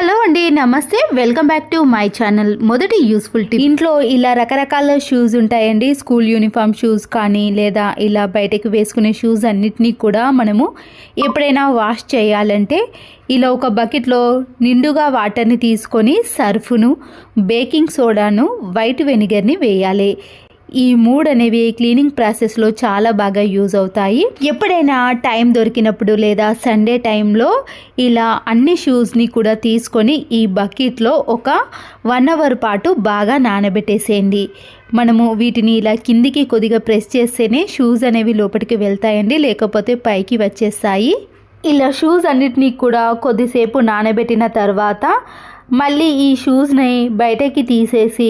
Hello అండి, నమస్తే. Welcome back to my channel. మొదటి యూస్ఫుల్ టిప్. ఇంట్లో ఇలా రకరకాల షూస్ ఉంటాయండి. స్కూల్ యూనిఫామ్ షూస్ కానీ లేదా ఇలా బయటకు వేసుకునే షూస్ అన్నిటినీ కూడా మనము ఎప్పుడైనా వాష్ చేయాలంటే ఇలా ఒక బకెట్లో నిండుగా వాటర్ని తీసుకొని సర్ఫును, బేకింగ్ సోడాను, వైట్ వెనిగర్ని వేయాలి. ఈ మూడు అనేవి క్లీనింగ్ ప్రాసెస్లో చాలా బాగా యూజ్ అవుతాయి. ఎప్పుడైనా టైం దొరికినప్పుడు లేదా సండే టైంలో ఇలా అన్ని షూస్ని కూడా తీసుకొని ఈ బకెట్లో ఒక 1 అవర్ పాటు బాగా నానబెట్టేసేయండి. మనము వీటిని ఇలా కిందికి కొద్దిగా ప్రెస్ చేస్తేనే షూస్ అనేవి లోపలికి వెళ్తాయండి, లేకపోతే పైకి వచ్చేస్తాయి. ఇలా షూస్ అన్నిటినీ కూడా కొద్దిసేపు నానబెట్టిన తర్వాత మళ్ళీ ఈ షూస్ని బయటకి తీసేసి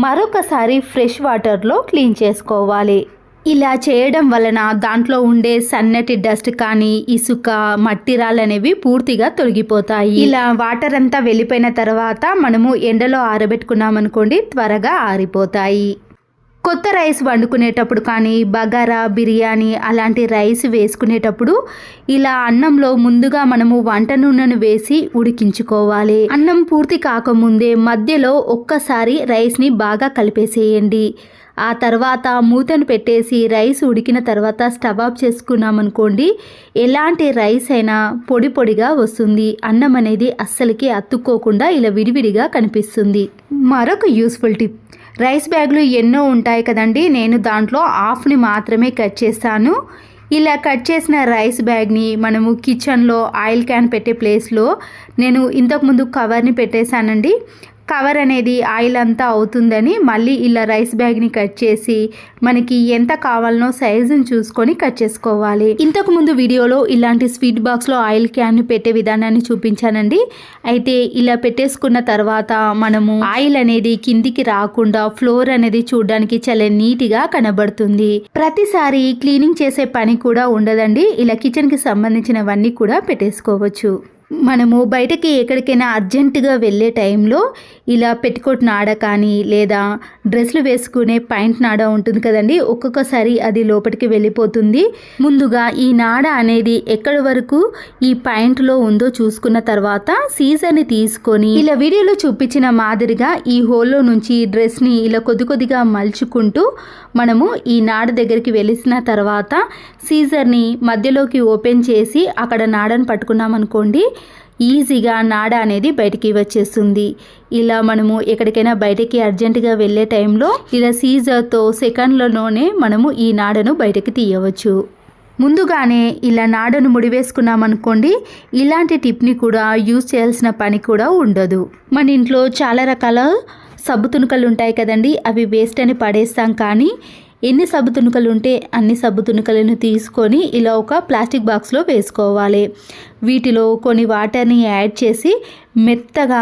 మరొకసారి ఫ్రెష్ వాటర్లో క్లీన్ చేసుకోవాలి. ఇలా చేయడం వలన దాంట్లో ఉండే సన్నటి డస్ట్ కానీ ఇసుక, మట్టి రాళ్ళు అనేవి పూర్తిగా తొలగిపోతాయి. ఇలా వాటర్ అంతా వెళ్ళిపోయిన తర్వాత మనము ఎండలో ఆరబెట్టుకున్నామనుకోండి, త్వరగా ఆరిపోతాయి. కొత్త రైస్ వండుకునేటప్పుడు కానీ బగారా, బిర్యానీ అలాంటి రైస్ వేసుకునేటప్పుడు ఇలా అన్నంలో ముందుగా మనము వంట నూనెను వేసి ఉడికించుకోవాలి. అన్నం పూర్తి కాకముందే మధ్యలో ఒక్కసారి రైస్ని బాగా కలిపేసేయండి. ఆ తర్వాత మూతను పెట్టేసి రైస్ ఉడికిన తర్వాత స్టవ్ ఆఫ్ చేసుకున్నామనుకోండి, ఎలాంటి రైస్ అయినా పొడి పొడిగా వస్తుంది. అన్నం అనేది అస్సలకి అతుక్కోకుండా ఇలా విడివిడిగా కనిపిస్తుంది. మరొక యూస్ఫుల్ టిప్. రైస్ బ్యాగులు ఎన్నో ఉంటాయి కదండి, నేను దాంట్లో హాఫ్ని మాత్రమే కట్ చేస్తాను. ఇలా కట్ చేసిన రైస్ బ్యాగ్ని మనము కిచెన్లో ఆయిల్ క్యాన్ పెట్టే ప్లేస్లో నేను ఇంతకుముందు కవర్ని పెట్టేశానండి. కవర్ అనేది ఆయిల్ అంతా అవుతుందని మళ్ళీ ఇలా రైస్ బ్యాగ్ని కట్ చేసి మనకి ఎంత కావాలనో సైజుని చూసుకొని కట్ చేసుకోవాలి. ఇంతకుముందు వీడియోలో ఇలాంటి స్వీట్ బాక్స్లో ఆయిల్ క్యాన్ని పెట్టే విధానాన్ని చూపించానండి. అయితే ఇలా పెట్టేసుకున్న తర్వాత మనము ఆయిల్ అనేది కిందికి రాకుండా ఫ్లోర్ అనేది చూడడానికి చాలా నీట్గా కనబడుతుంది. ప్రతిసారి క్లీనింగ్ చేసే పని కూడా ఉండదండి. ఇలా కిచెన్కి సంబంధించినవన్నీ కూడా పెట్టేసుకోవచ్చు. మనము బయటకి ఎక్కడికైనా అర్జెంటుగా వెళ్ళే టైంలో ఇలా పెట్టికోట్ నాడ కానీ లేదా డ్రెస్లు వేసుకునే పాయింట్ నాడ ఉంటుంది కదండి, ఒక్కొక్కసారి అది లోపలికి వెళ్ళిపోతుంది. ముందుగా ఈ నాడ అనేది ఎక్కడి వరకు ఈ పాయింట్లో ఉందో చూసుకున్న తర్వాత సీజర్ని తీసుకొని ఇలా వీడియోలో చూపించిన మాదిరిగా ఈ హోల్లో నుంచి డ్రెస్ని ఇలా కొద్ది కొద్దిగా మలుచుకుంటూ మనము ఈ నాడ దగ్గరికి వెళ్ళిన తర్వాత సీజర్ని మధ్యలోకి ఓపెన్ చేసి అక్కడ నాడను పట్టుకున్నామనుకోండి, ఈజీగా నాడ అనేది బయటికి వచ్చేస్తుంది. ఇలా మనము ఎక్కడికైనా బయటికి అర్జెంటుగా వెళ్ళే టైంలో ఇలా సీజర్తో సెకండ్లలోనే మనము ఈ నాడను బయటకి తీయవచ్చు. ముందుగానే ఇలా నాడను ముడివేసుకున్నామనుకోండి, ఇలాంటి టిప్ని కూడా యూజ్ చేయాల్సిన పని కూడా ఉండదు. మన ఇంట్లో చాలా రకాల సబ్బు తునుకలు ఉంటాయి కదండి, అవి వేస్ట్ అని పడేస్తాం. కానీ ఎన్ని సబ్బు తునుకలు ఉంటే అన్ని సబ్బు తునుకలను తీసుకొని ఇలా ఒక ప్లాస్టిక్ బాక్స్లో వేసుకోవాలి. వీటిలో కొన్ని వాటర్ని యాడ్ చేసి మెత్తగా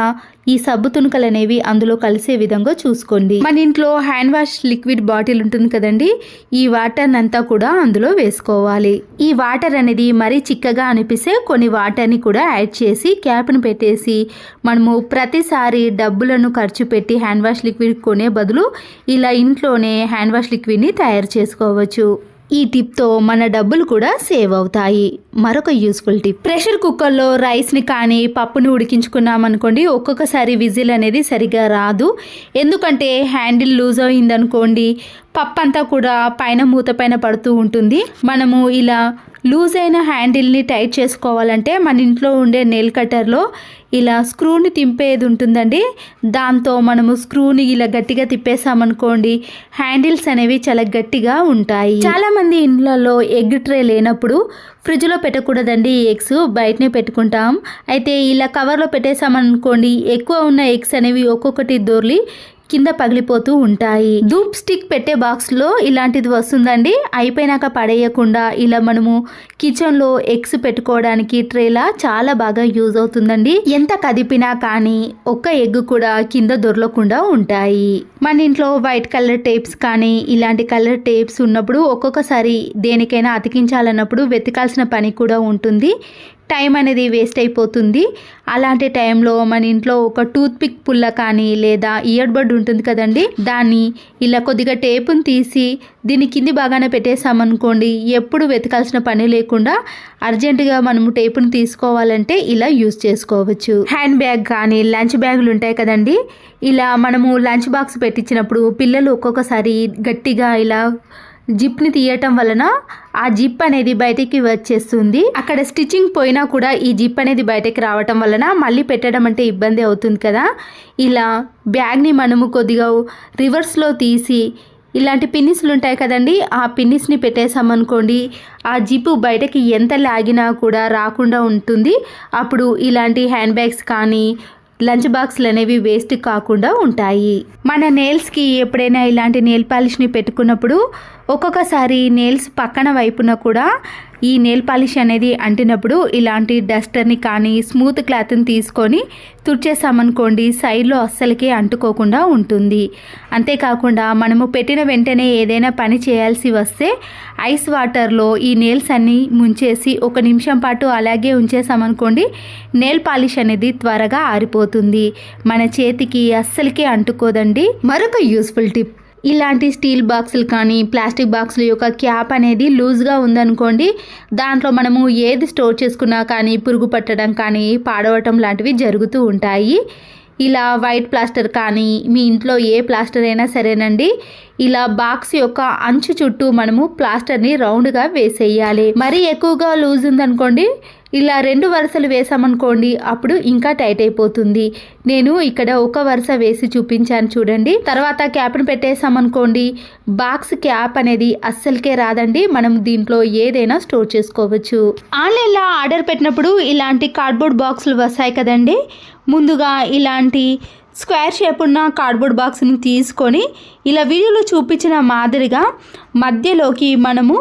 ఈ సబ్బు తునుకలు అనేవి అందులో కలిసే విధంగా చూసుకోండి. మన ఇంట్లో హ్యాండ్ వాష్ లిక్విడ్ బాటిల్ ఉంటుంది కదండి, ఈ వాటర్ని అంతా కూడా అందులో వేసుకోవాలి. ఈ వాటర్ అనేది మరీ చిక్కగా అనిపిస్తే కొన్ని వాటర్ని కూడా యాడ్ చేసి క్యాప్ను పెట్టేసి మనము ప్రతిసారి డబ్బులను ఖర్చు పెట్టి హ్యాండ్ వాష్ లిక్విడ్ కొనే బదులు ఇలా ఇంట్లోనే హ్యాండ్ వాష్ లిక్విడ్ని తయారు చేసుకోవచ్చు. ఈ టిప్తో మన డబ్బులు కూడా సేవ్ అవుతాయి. మరొక యూస్ఫుల్ టిప్. ప్రెషర్ కుక్కర్లో రైస్ని కానీ పప్పుని ఉడికించుకున్నామనుకోండి, ఒక్కొక్కసారి విజిల్ అనేది సరిగా రాదు. ఎందుకంటే హ్యాండిల్ లూజ్ అయిందనుకోండి, పప్పు అంతా కూడా పైన మూత పైన పడుతూ ఉంటుంది. మనము ఇలా లూజ్ అయిన హ్యాండిల్ని టైట్ చేసుకోవాలంటే మన ఇంట్లో ఉండే నెయిల్ కట్టర్లో ఇలా స్క్రూని తింపేది ఉంటుందండి. దాంతో మనము స్క్రూని ఇలా గట్టిగా తిప్పేసామనుకోండి, హ్యాండిల్స్ అనేవి చాలా గట్టిగా ఉంటాయి. చాలామంది ఇండ్లలో ఎగ్ ట్రే లేనప్పుడు ఫ్రిడ్జ్లో పెట్టకూడదండి, ఎగ్స్ బయటనే పెట్టుకుంటాం. అయితే ఇలా కవర్లో పెట్టేసామనుకోండి, ఎక్కువ ఉన్న ఎగ్స్ అనేవి ఒక్కొక్కటి దొర్లి కింద పగిలిపోతూ ఉంటాయి. ధూప్ స్టిక్ పెట్టే బాక్స్లో ఇలాంటిది వస్తుందండి. అయిపోయినాక పడేయకుండా ఇలా మనము కిచెన్లో ఎగ్స్ పెట్టుకోవడానికి ట్రేలా చాలా బాగా యూజ్ అవుతుందండి. ఎంత కదిపినా కానీ ఒక్క ఎగ్ కూడా కింద దొరలకుండా ఉంటాయి. మన ఇంట్లో వైట్ కలర్ టేప్స్ కానీ ఇలాంటి కలర్ టేప్స్ ఉన్నప్పుడు ఒక్కొక్కసారి దేనికైనా అతికించాలన్నప్పుడు వెతకాల్సిన పని కూడా ఉంటుంది. టైం అనేది వేస్ట్ అయిపోతుంది. అలాంటి టైంలో మన ఇంట్లో ఒక టూత్ పిక్ పుల్ల కానీ లేదా ఇయర్ బడ్ ఉంటుంది కదండి, దాన్ని ఇలా కొద్దిగా టేపుని తీసి దీని కింది భాగాన పెట్టేసామనుకోండి, ఎప్పుడు వెతకాల్సిన పని లేకుండా అర్జెంటుగా మనము టేపుని తీసుకోవాలంటే ఇలా యూజ్ చేసుకోవచ్చు. హ్యాండ్ బ్యాగ్ కానీ లంచ్ బ్యాగులు ఉంటాయి కదండి, ఇలా మనము లంచ్ బాక్స్ పెట్టించినప్పుడు పిల్లలు ఒక్కొక్కసారి గట్టిగా ఇలా జిప్ని తీయటం వలన ఆ జిప్ అనేది బయటికి వచ్చేస్తుంది. అక్కడ స్టిచ్చింగ్ పోయినా కూడా ఈ జిప్ అనేది బయటకి రావటం వలన మళ్ళీ పెట్టడం అంటే ఇబ్బంది అవుతుంది కదా. ఇలా బ్యాగ్ని మనము కొద్దిగా రివర్స్లో తీసి ఇలాంటి పిన్నిస్లు ఉంటాయి కదండి, ఆ పిన్నిస్ని పెట్టేసామనుకోండి, ఆ జిప్పు బయటకి ఎంత లాగినా కూడా రాకుండా ఉంటుంది. అప్పుడు ఇలాంటి హ్యాండ్ బ్యాగ్స్ కానీ లంచ్ బాక్స్లు అనేవి వేస్ట్ కాకుండా ఉంటాయి. మన నెయిల్స్కి ఎప్పుడైనా ఇలాంటి నెయిల్ పాలిష్ని పెట్టుకున్నప్పుడు ఒక్కొక్కసారి నెయిల్స్ పక్కన వైపున కూడా ఈ నెయిల్ పాలిష్ అనేది అంటినప్పుడు ఇలాంటి డస్టర్ని కానీ స్మూత్ క్లాత్ని తీసుకొని తుడిచేసామనుకోండి, సైడ్లో అస్సలకి అంటుకోకుండా ఉంటుంది. అంతేకాకుండా మనము పెట్టిన వెంటనే ఏదైనా పని చేయాల్సి వస్తే ఐస్ వాటర్లో ఈ నెయిల్స్ అన్నీ ముంచేసి 1 నిమిషం పాటు అలాగే ఉంచేసామనుకోండి, నెయిల్ పాలిష్ అనేది త్వరగా ఆరిపోతుంది. మన చేతికి అస్సలకి అంటుకోదండి. మరొక యూస్ఫుల్ టిప్, ఇలాంటి స్టీల్ బాక్సులు కానీ ప్లాస్టిక్ బాక్సుల యొక్క క్యాప్ అనేది లూజ్గా ఉందనుకోండి, దాంట్లో మనము ఏది స్టోర్ చేసుకున్నా కానీ పురుగు పట్టడం కానీ పాడవటం లాంటివి జరుగుతూ ఉంటాయి. ఇలా వైట్ ప్లాస్టర్ కానీ మీ ఇంట్లో ఏ ప్లాస్టర్ అయినా సరేనండి, ఇలా బాక్స్ యొక్క అంచు చుట్టూ మనము ప్లాస్టర్ని రౌండ్గా వేసేయాలి. మరీ ఎక్కువగా లూజ్ ఉందనుకోండి, ఇలా 2 వరుసలు వేసామనుకోండి, అప్పుడు ఇంకా టైట్ అయిపోతుంది. నేను ఇక్కడ ఒక వరుస వేసి చూపించాను చూడండి. తర్వాత క్యాప్ని పెట్టేసామనుకోండి, బాక్స్ క్యాప్ అనేది అస్సలకే రాదండి. మనం దీంట్లో ఏదైనా స్టోర్ చేసుకోవచ్చు. ఆన్లైన్లో ఆర్డర్ పెట్టినప్పుడు ఇలాంటి కార్డ్బోర్డ్ బాక్సులు వస్తాయి కదండి, ముందుగా ఇలాంటి స్క్వేర్ షేప్ ఉన్న కార్డ్బోర్డ్ బాక్స్ని తీసుకొని ఇలా వీడియోలో చూపించిన మాదిరిగా మధ్యలోకి మనము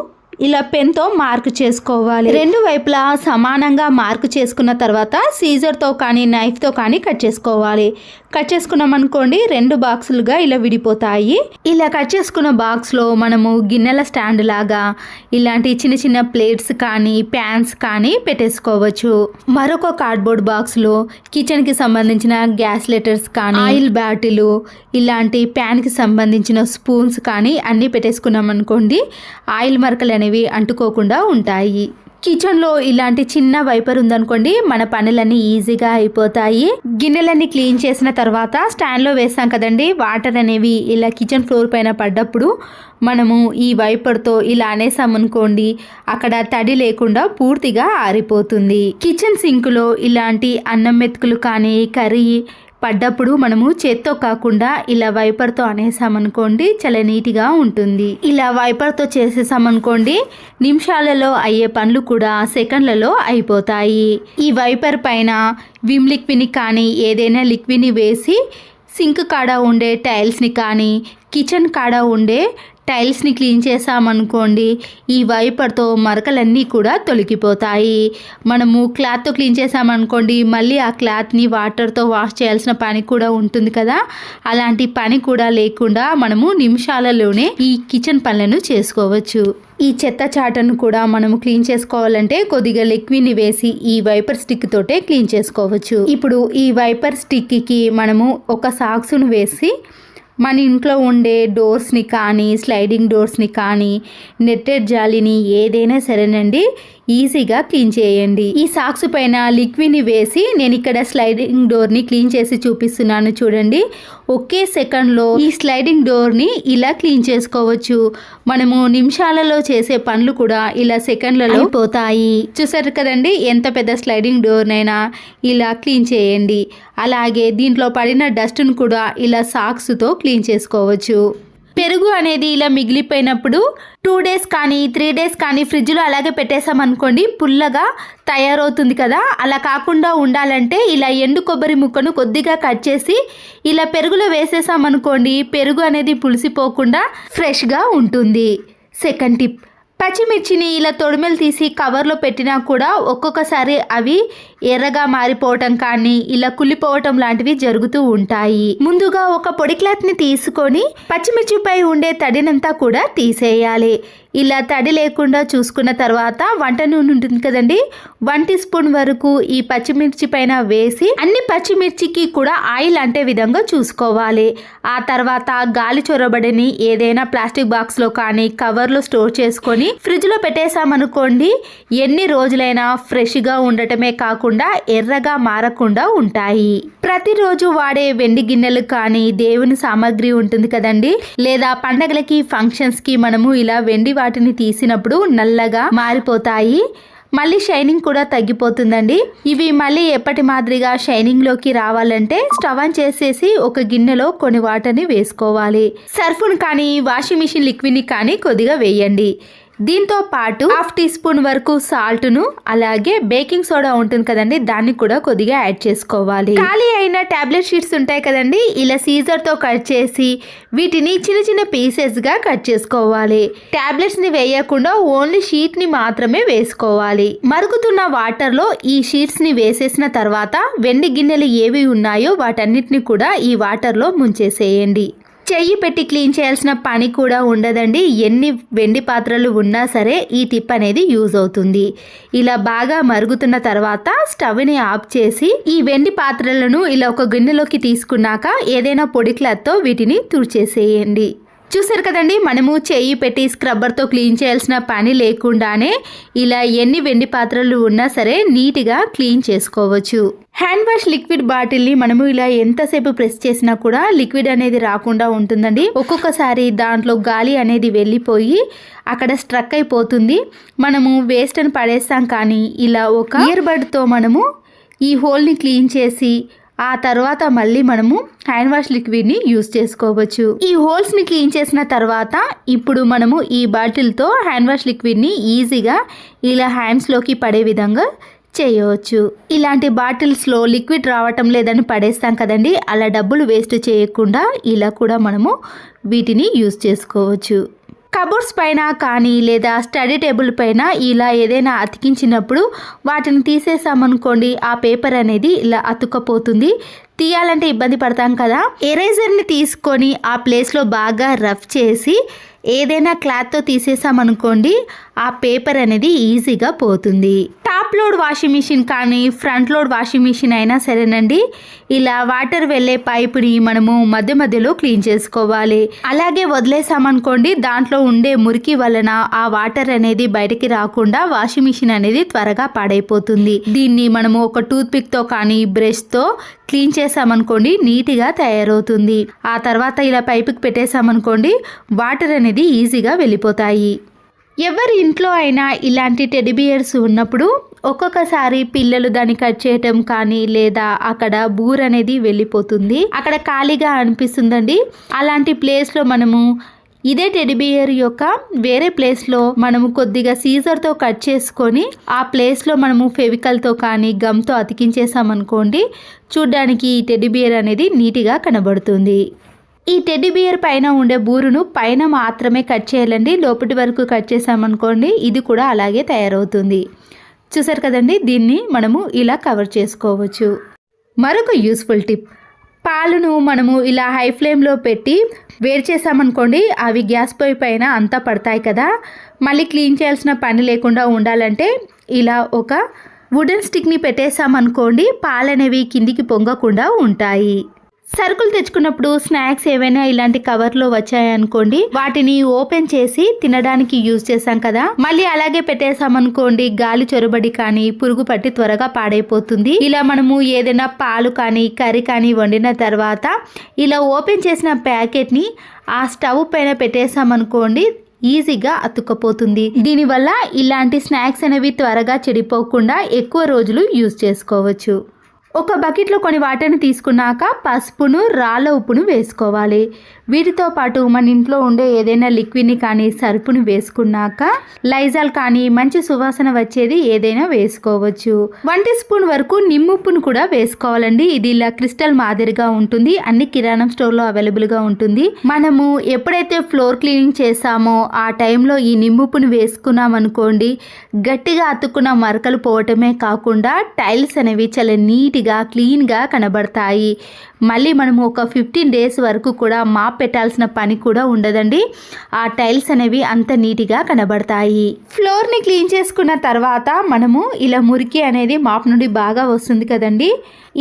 ఇలా పెన్తో మార్క్ చేసుకోవాలి. 2 వైపులా సమానంగా మార్క్ చేసుకున్న తర్వాత సీజర్తో కానీ నైఫ్తో కానీ కట్ చేసుకోవాలి. కట్ చేసుకున్నాం అనుకోండి, 2 బాక్సులుగా ఇలా విడిపోతాయి. ఇలా కట్ చేసుకున్న బాక్స్లో మనము గిన్నెల స్టాండ్ లాగా ఇలాంటి చిన్న చిన్న ప్లేట్స్ కానీ ప్యాన్స్ కానీ పెట్టేసుకోవచ్చు. మరొక కార్డ్బోర్డ్ బాక్స్లో కిచెన్కి సంబంధించిన గ్యాస్ లెటర్స్ కానీ ఆయిల్ బాటిల్, ఇలాంటి ప్యాన్కి సంబంధించిన స్పూన్స్ కానీ అన్నీ పెట్టేసుకున్నాం అనుకోండి, ఆయిల్ మరకలు అనేవి అంటుకోకుండా ఉంటాయి. కిచెన్లో ఇలాంటి చిన్న వైపర్ ఉందనుకోండి, మన పనులన్నీ ఈజీగా అయిపోతాయి. గిన్నెలన్నీ క్లీన్ చేసిన తర్వాత స్టాండ్లో వేస్తాం కదండి, వాటర్ అనేవి ఇలా కిచెన్ ఫ్లోర్ పైన పడ్డప్పుడు మనము ఈ వైపర్తో ఇలా అనేసామనుకోండి, అక్కడ తడి లేకుండా పూర్తిగా ఆరిపోతుంది. కిచెన్ సింక్లో ఇలాంటి అన్నం మెతుకులు కానీ కర్రీ పడ్డప్పుడు మనము చేత్తో కాకుండా ఇలా వైపర్తో అనేసామనుకోండి, చాలా నీట్గా ఉంటుంది. ఇలా వైపర్తో చేసేసామనుకోండి, నిమిషాలలో అయ్యే పనులు కూడా సెకండ్లలో అయిపోతాయి. ఈ వైపర్ పైన విమ్ లిక్విడ్ని కానీ ఏదైనా లిక్విడ్ని వేసి సింక్ కాడ ఉండే టైల్స్ని కానీ కిచెన్ కాడ ఉండే టైల్స్ని క్లీన్ చేసామనుకోండి, ఈ వైపర్తో మరకలన్నీ కూడా తొలగిపోతాయి. మనము క్లాత్తో క్లీన్ చేసామనుకోండి, మళ్ళీ ఆ క్లాత్ని వాటర్తో వాష్ చేయాల్సిన పని కూడా ఉంటుంది కదా, అలాంటి పని కూడా లేకుండా మనము నిమిషాలలోనే ఈ కిచెన్ పనులను చేసుకోవచ్చు. ఈ చెత్త చాటను కూడా మనము క్లీన్ చేసుకోవాలంటే కొద్దిగా లిక్విడ్ని వేసి ఈ వైపర్ స్టిక్ తోటే క్లీన్ చేసుకోవచ్చు. ఇప్పుడు ఈ వైపర్ స్టిక్కి మనము ఒక సాక్స్ను వేసి మన ఇంట్లో ఉండే డోర్స్ని కానీ స్లైడింగ్ డోర్స్ని కానీ నెట్టెడ్ జాలిని ఏదైనా సరేనండి ఈజీగా క్లీన్ చేయండి. ఈ సాక్స్ పైన లిక్విడ్ని వేసి నేను ఇక్కడ స్లైడింగ్ డోర్ని క్లీన్ చేసి చూపిస్తున్నాను చూడండి. ఒకే సెకండ్లో ఈ స్లైడింగ్ డోర్ని ఇలా క్లీన్ చేసుకోవచ్చు. మనము నిమిషాలలో చేసే పనులు కూడా ఇలా సెకండ్లలో అయిపోతాయి. చూసారు కదండి, ఎంత పెద్ద స్లైడింగ్ డోర్నైనా ఇలా క్లీన్ చేయండి. అలాగే దీంట్లో పడిన డస్ట్ను కూడా ఇలా సాక్స్తో క్లీన్ చేసుకోవచ్చు. పెరుగు అనేది ఇలా మిగిలిపోయినప్పుడు 2 డేస్ కానీ 3 డేస్ కానీ ఫ్రిడ్జ్లో అలాగే పెట్టేసామనుకోండి, పుల్లగా తయారవుతుంది కదా. అలా కాకుండా ఉండాలంటే ఇలా ఎండు కొబ్బరి ముక్కను కొద్దిగా కట్ చేసి ఇలా పెరుగులో వేసేసామనుకోండి, పెరుగు అనేది పులిసిపోకుండా ఫ్రెష్గా ఉంటుంది. సెకండ్ టిప్, పచ్చిమిర్చిని ఇలా తొడిమెలు తీసి కవర్లో పెట్టినా కూడా ఒక్కొక్కసారి అవి ఎర్రగా మారిపోవటం కానీ ఇలా కుళ్ళిపోవటం లాంటివి జరుగుతూ ఉంటాయి. ముందుగా ఒక పొడి క్లాత్ని తీసుకొని పచ్చిమిర్చిపై ఉండే తడినంతా కూడా తీసేయాలి. ఇలా తడి లేకుండా చూసుకున్న తర్వాత వంట నూనె ఉంటుంది కదండి, 1 టీ స్పూన్ వరకు ఈ పచ్చిమిర్చి పైన వేసి అన్ని పచ్చిమిర్చికి కూడా ఆయిల్ అంటే విధంగా చూసుకోవాలి. ఆ తర్వాత గాలి చొరబడని ఏదైనా ప్లాస్టిక్ బాక్స్లో కానీ కవర్లో స్టోర్ చేసుకొని ఫ్రిడ్జ్లో పెట్టేసామనుకోండి, ఎన్ని రోజులైనా ఫ్రెష్గా ఉండటమే కాకుండా ఎర్రగా మారకుండా ఉంటాయి. ప్రతిరోజు వాడే వెండి గిన్నెలు కానీ దేవుని సామాగ్రి ఉంటుంది కదండి, లేదా పండగలకి ఫంక్షన్స్కి మనము ఇలా వెండి వాటిని తీసినప్పుడు నల్లగా మారిపోతాయి, మళ్ళీ షైనింగ్ కూడా తగ్గిపోతుందండి. ఇవి మళ్ళీ ఎప్పటి మాదిరిగా షైనింగ్లోకి రావాలంటే స్టవ్ ఆన్ చేసేసి ఒక గిన్నెలో కొన్ని వాటర్ని వేసుకోవాలి. సర్ఫ్ను కానీ వాషింగ్ మిషన్ లిక్విడ్ని కానీ కొద్దిగా వేయండి. దీంతో పాటు 1/2 టీ స్పూన్ వరకు సాల్ట్ను, అలాగే బేకింగ్ సోడా ఉంటుంది కదండి, దాన్ని కూడా కొద్దిగా యాడ్ చేసుకోవాలి. ఖాళీ అయిన టాబ్లెట్ షీట్స్ ఉంటాయి కదండి, ఇలా సీజర్తో కట్ చేసి వీటిని చిన్న చిన్న పీసెస్గా కట్ చేసుకోవాలి. టాబ్లెట్స్ని వేయకుండా ఓన్లీ షీట్ని మాత్రమే వేసుకోవాలి. మరుగుతున్న వాటర్లో ఈ షీట్స్ని వేసేసిన తర్వాత వెండి గిన్నెలు ఏవి ఉన్నాయో వాటన్నిటిని కూడా ఈ వాటర్లో ముంచేసేయండి. చెయ్యి పెట్టి క్లీన్ చేయాల్సిన పని కూడా ఉండదండి. ఎన్ని వెండి పాత్రలు ఉన్నా సరే ఈ టిప్ అనేది యూజ్ అవుతుంది. ఇలా బాగా మరుగుతున్న తర్వాత స్టవ్ని ఆఫ్ చేసి ఈ వెండి పాత్రలను ఇలా ఒక గిన్నెలోకి తీసుకున్నాక ఏదైనా పొడి క్లాత్తో వీటిని తుడిచేసేయండి. చూసారు కదండి, మనము చెయ్యి పెట్టి స్క్రబ్బర్తో క్లీన్ చేయాల్సిన పని లేకుండానే ఇలా ఎన్ని వెండి పాత్రలు ఉన్నా సరే నీట్గా క్లీన్ చేసుకోవచ్చు. హ్యాండ్ వాష్ లిక్విడ్ బాటిల్ని మనము ఇలా ఎంతసేపు ప్రెస్ చేసినా కూడా లిక్విడ్ అనేది రాకుండా ఉంటుందండి. ఒక్కొక్కసారి దాంట్లో గాలి అనేది వెళ్ళిపోయి అక్కడ స్ట్రక్ అయిపోతుంది. మనము వేస్ట్ అని పడేస్తాం, కానీ ఇలా ఒక ఇయర్ బడ్తో మనము ఈ హోల్ని క్లీన్ చేసి ఆ తర్వాత మళ్ళీ మనము హ్యాండ్ వాష్ లిక్విడ్ని యూస్ చేసుకోవచ్చు. ఈ హోల్స్ని క్లీన్ చేసిన తర్వాత ఇప్పుడు మనము ఈ బాటిల్తో హ్యాండ్ వాష్ లిక్విడ్ని ఈజీగా ఇలా హ్యాండ్స్లోకి పడే విధంగా చేయవచ్చు. ఇలాంటి బాటిల్స్లో లిక్విడ్ రావటం లేదని పడేస్తాం కదండి, అలా డబ్బులు వేస్ట్ చేయకుండా ఇలా కూడా మనము వీటిని యూస్ చేసుకోవచ్చు. కబోర్డ్స్ పైన కానీ లేదా స్టడీ టేబుల్ పైన ఇలా ఏదైనా అతికించినప్పుడు వాటిని తీసేసామనుకోండి, ఆ పేపర్ అనేది ఇలా అతుక్కపోతుంది. తీయాలంటే ఇబ్బంది పడతాం కదా, ఎరేజర్ని తీసుకొని ఆ ప్లేస్లో బాగా రఫ్ చేసి ఏదైనా క్లాత్తో తీసేసామనుకోండి, ఆ పేపర్ అనేది ఈజీగా పోతుంది. టాప్ లోడ్ వాషింగ్ మిషన్ కానీ ఫ్రంట్ లోడ్ వాషింగ్ మిషన్ అయినా సరేనండి, ఇలా వాటర్ వెళ్ళే పైపుని మనము మధ్య మధ్యలో క్లీన్ చేసుకోవాలి. అలాగే వదిలేసామనుకోండి, దాంట్లో ఉండే మురికి వలన ఆ వాటర్ అనేది బయటికి రాకుండా వాషింగ్ మిషన్ అనేది త్వరగా పాడైపోతుంది. దీన్ని మనము ఒక టూత్ పిక్తో కానీ బ్రష్తో క్లీన్ చేసామనుకోండి, నీట్గా తయారవుతుంది. ఆ తర్వాత ఇలా పైపుకి పెట్టేసామనుకోండి, వాటర్ అనేది ఈజీగా వెళ్ళిపోతాయి. ఎవరి ఇంట్లో అయినా ఇలాంటి టెడ్డీబియర్స్ ఉన్నప్పుడు ఒక్కొక్కసారి పిల్లలు దాన్ని కట్ చేయటం కానీ లేదా అక్కడ బూర్ అనేది వెళ్ళిపోతుంది, అక్కడ ఖాళీగా అనిపిస్తుందండి. అలాంటి ప్లేస్లో మనము ఇదే టెడ్డీబియర్ యొక్క వేరే ప్లేస్లో మనము కొద్దిగా సీజర్తో కట్ చేసుకొని ఆ ప్లేస్లో మనము ఫెవికల్తో కానీ గమ్తో అతికించేసామనుకోండి, చూడ్డానికి ఈ టెడ్డీబియర్ అనేది నీట్గా కనబడుతుంది. ఈ టెడ్డీబియర్ పైన ఉండే బూరును పైన మాత్రమే కట్ చేయాలండి, లోపటి వరకు కట్ చేసామనుకోండి ఇది కూడా అలాగే తయారవుతుంది. చూసారు కదండి, దీన్ని మనము ఇలా కవర్ చేసుకోవచ్చు. మరొక యూస్ఫుల్ టిప్, పాలును మనము ఇలా హై ఫ్లేమ్లో పెట్టి వేడి చేసామనుకోండి, అవి గ్యాస్ పొయ్యి పైన అంతా పడతాయి కదా, మళ్ళీ క్లీన్ చేయాల్సిన పని లేకుండా ఉండాలంటే ఇలా ఒక వుడెన్ స్టిక్ని పెట్టేసామనుకోండి, పాలు అనేవి కిందికి పొంగకుండా ఉంటాయి. సరుకులు తెచ్చుకున్నప్పుడు స్నాక్స్ ఏవైనా ఇలాంటి కవర్లో వచ్చాయనుకోండి, వాటిని ఓపెన్ చేసి తినడానికి యూజ్ చేసాం కదా, మళ్ళీ అలాగే పెట్టేసామనుకోండి గాలి చొరబడి కానీ పురుగు పట్టి త్వరగా పాడైపోతుంది. ఇలా మనము ఏదైనా పాలు కానీ కర్రీ కానీ వండిన తర్వాత ఇలా ఓపెన్ చేసిన ప్యాకెట్ని ఆ స్టవ్ పైన పెట్టేసామనుకోండి, ఈజీగా అతుక్కపోతుంది. దీనివల్ల ఇలాంటి స్నాక్స్ అనేవి త్వరగా చెడిపోకుండా ఎక్కువ రోజులు యూజ్ చేసుకోవచ్చు. ఒక బకెట్లో కొన్ని వాటర్ని తీసుకున్నాక పసుపును రాళ్ళ ఉప్పును వేసుకోవాలి. వీటితో పాటు మన ఇంట్లో ఉండే ఏదైనా లిక్విడ్ని కానీ సర్పును వేసుకున్నాక లైజాల్ కానీ మంచి సువాసన వచ్చేది ఏదైనా వేసుకోవచ్చు. 1 టీ స్పూన్ వరకు నిమ్ముప్పును కూడా వేసుకోవాలండి. ఇది ఇలా క్రిస్టల్ మాదిరిగా ఉంటుంది, అన్ని కిరాణం స్టోర్లో అవైలబుల్గా ఉంటుంది. మనము ఎప్పుడైతే ఫ్లోర్ క్లీనింగ్ చేసామో ఆ టైంలో ఈ నిమ్ముప్పును వేసుకున్నాం అనుకోండి, గట్టిగా అతుక్కున్న మరకలు పోవటమే కాకుండా టైల్స్ అనేవి చాలా నీట్గా నీట్గా క్లీన్గా కనబడతాయి. మళ్ళీ మనము ఒక 15 డేస్ వరకు కూడా మాప్ పెట్టాల్సిన పని కూడా ఉండదండి. ఆ టైల్స్ అనేవి అంత నీట్గా కనబడతాయి. ఫ్లోర్ని క్లీన్ చేసుకున్న తర్వాత మనము ఇలా మురికి అనేది మాప్ నుండి బాగా వస్తుంది కదండి.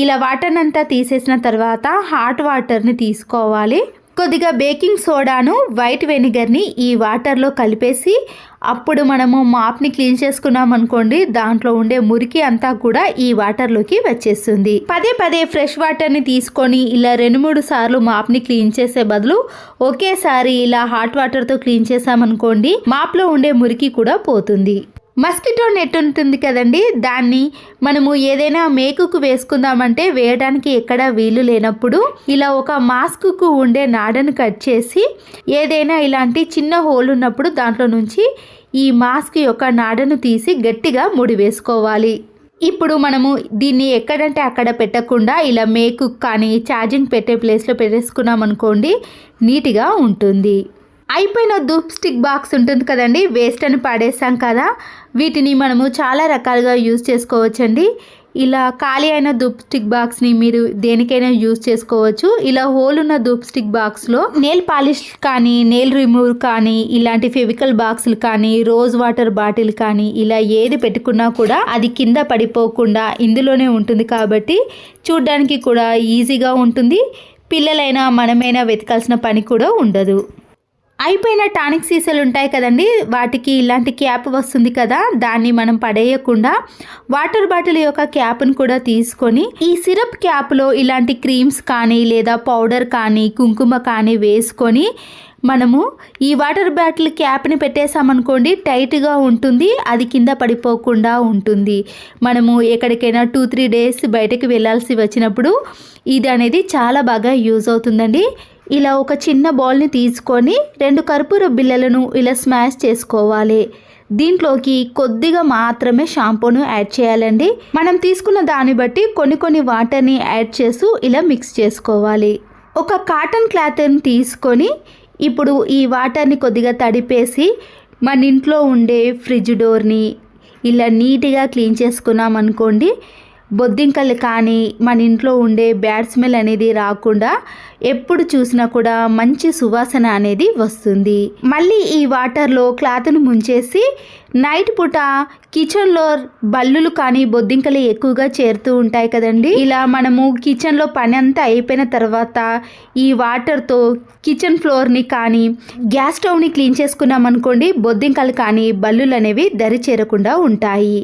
ఇలా వాటర్ని అంతా తీసేసిన తర్వాత హాట్ వాటర్ని తీసుకోవాలి. కొద్దిగా బేకింగ్ సోడాను వైట్ వెనిగర్ని ఈ వాటర్లో కలిపేసి అప్పుడు మనము మాప్ని క్లీన్ చేసుకున్నాం అనుకోండి, దాంట్లో ఉండే మురికి అంతా కూడా ఈ వాటర్లోకి వచ్చేస్తుంది. పదే పదే ఫ్రెష్ వాటర్ని తీసుకొని ఇలా 2-3 సార్లు మాప్ని క్లీన్ చేసే బదులు ఒకేసారి ఇలా హాట్ వాటర్తో క్లీన్ చేసామనుకోండి, మాప్లో ఉండే మురికి కూడా పోతుంది. మస్కిటో నెట్ ఉంటుంది కదండి, దాన్ని మనము ఏదైనా మేకుకు వేసుకుందామంటే వేయడానికి ఎక్కడ వీలు లేనప్పుడు ఇలా ఒక మాస్క్కు ఉండే నాడను కట్ చేసి ఏదైనా ఇలాంటి చిన్న హోల్ ఉన్నప్పుడు దాంట్లో నుంచి ఈ మాస్క్ యొక్క నాడను తీసి గట్టిగా ముడి వేసుకోవాలి. ఇప్పుడు మనము దీన్ని ఎక్కడంటే అక్కడ పెట్టకుండా ఇలా మేకు కానీ ఛార్జింగ్ పెట్టే ప్లేస్లో పెట్టేసుకున్నాం అనుకోండి, నీట్గా ఉంటుంది. అయిపోయిన ధూప్ స్టిక్ బాక్స్ ఉంటుంది కదండి, వేస్ట్ అని పడేసాం కదా, వీటిని మనము చాలా రకాలుగా యూజ్ చేసుకోవచ్చండి. ఇలా ఖాళీ అయిన ధూప్ స్టిక్ బాక్స్ని మీరు దేనికైనా యూజ్ చేసుకోవచ్చు. ఇలా హోల్ ఉన్న ధూప్ స్టిక్ బాక్స్లో నెయిల్ పాలిష్ కానీ నెయిల్ రిమూవర్ కానీ ఇలాంటి ఫెవికల్ బాక్సులు కానీ రోజ్ వాటర్ బాటిల్ కానీ ఇలా ఏది పెట్టుకున్నా కూడా అది కింద పడిపోకుండా ఇందులోనే ఉంటుంది కాబట్టి చూడ్డానికి కూడా ఈజీగా ఉంటుంది. పిల్లలైనా మనమైనా వెతకాల్సిన పని కూడా ఉండదు. అయిపోయిన టానిక్ సీసాలు ఉంటాయి కదండి, వాటికి ఇలాంటి క్యాప్ వస్తుంది కదా, దాన్ని మనం పడేయకుండా వాటర్ బాటిల్ యొక్క క్యాప్ను కూడా తీసుకొని ఈ సిరప్ క్యాప్లో ఇలాంటి క్రీమ్స్ కానీ లేదా పౌడర్ కానీ కుంకుమ కానీ వేసుకొని మనము ఈ వాటర్ బాటిల్ క్యాప్ని పెట్టేసామనుకోండి, టైట్గా ఉంటుంది, అది కింద పడిపోకుండా ఉంటుంది. మనము ఎక్కడికైనా 2-3 డేస్ బయటకు వెళ్ళాల్సి వచ్చినప్పుడు ఇది అనేది చాలా బాగా యూజ్ అవుతుందండి. ఇలా ఒక చిన్న బౌల్ని తీసుకొని 2 కర్పూర బిళ్ళలను ఇలా స్మాష్ చేసుకోవాలి. దీంట్లోకి కొద్దిగా మాత్రమే షాంపూను యాడ్ చేయాలండి. మనం తీసుకున్న దాన్ని బట్టి కొన్ని వాటర్ని యాడ్ చేస్తూ ఇలా మిక్స్ చేసుకోవాలి. ఒక కాటన్ క్లాత్ని తీసుకొని ఇప్పుడు ఈ వాటర్ని కొద్దిగా తడిపేసి మన ఇంట్లో ఉండే ఫ్రిడ్జ్ డోర్ని ఇలా నీట్గా క్లీన్ చేసుకున్నాం అనుకోండి, బొద్దింకలు కానీ మన ఇంట్లో ఉండే బ్యాడ్ స్మెల్ అనేది రాకుండా ఎప్పుడు చూసినా కూడా మంచి సువాసన అనేది వస్తుంది. మళ్ళీ ఈ వాటర్లో క్లాత్ను ముంచేసి నైట్ పూట కిచెన్లో బల్లులు కానీ బొద్దింకలు ఎక్కువగా చేరుతూ ఉంటాయి కదండి, ఇలా మనము కిచెన్లో పని అంతా అయిపోయిన తర్వాత ఈ వాటర్తో కిచెన్ ఫ్లోర్ని కానీ గ్యాస్ స్టవ్ని క్లీన్ చేసుకున్నాం అనుకోండి, బొద్దింకలు కానీ బల్లులు అనేవి దరి చేరకుండా ఉంటాయి.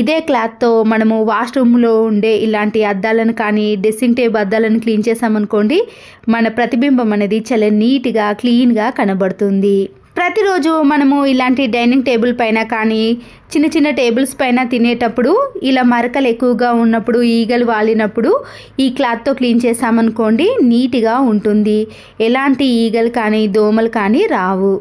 ఇదే క్లాత్తో మనము వాష్రూమ్లో ఉండే ఇలాంటి అద్దాలను కానీ డ్రెస్సింగ్ టేబుల్ అద్దాలను క్లీన్ చేసామనుకోండి, మన ప్రతిబింబం అనేది చాలా నీట్గా క్లీన్గా కనబడుతుంది. ప్రతిరోజు మనము ఇలాంటి డైనింగ్ టేబుల్ పైన కానీ చిన్న టేబుల్స్ పైన తినేటప్పుడు ఇలా మరకలు ఎక్కువగా ఉన్నప్పుడు ఈగలు వాలినప్పుడు ఈ క్లాత్తో క్లీన్ చేసామనుకోండి, నీట్గా ఉంటుంది. ఎలాంటి ఈగలు కానీ దోమలు కానీ రావు.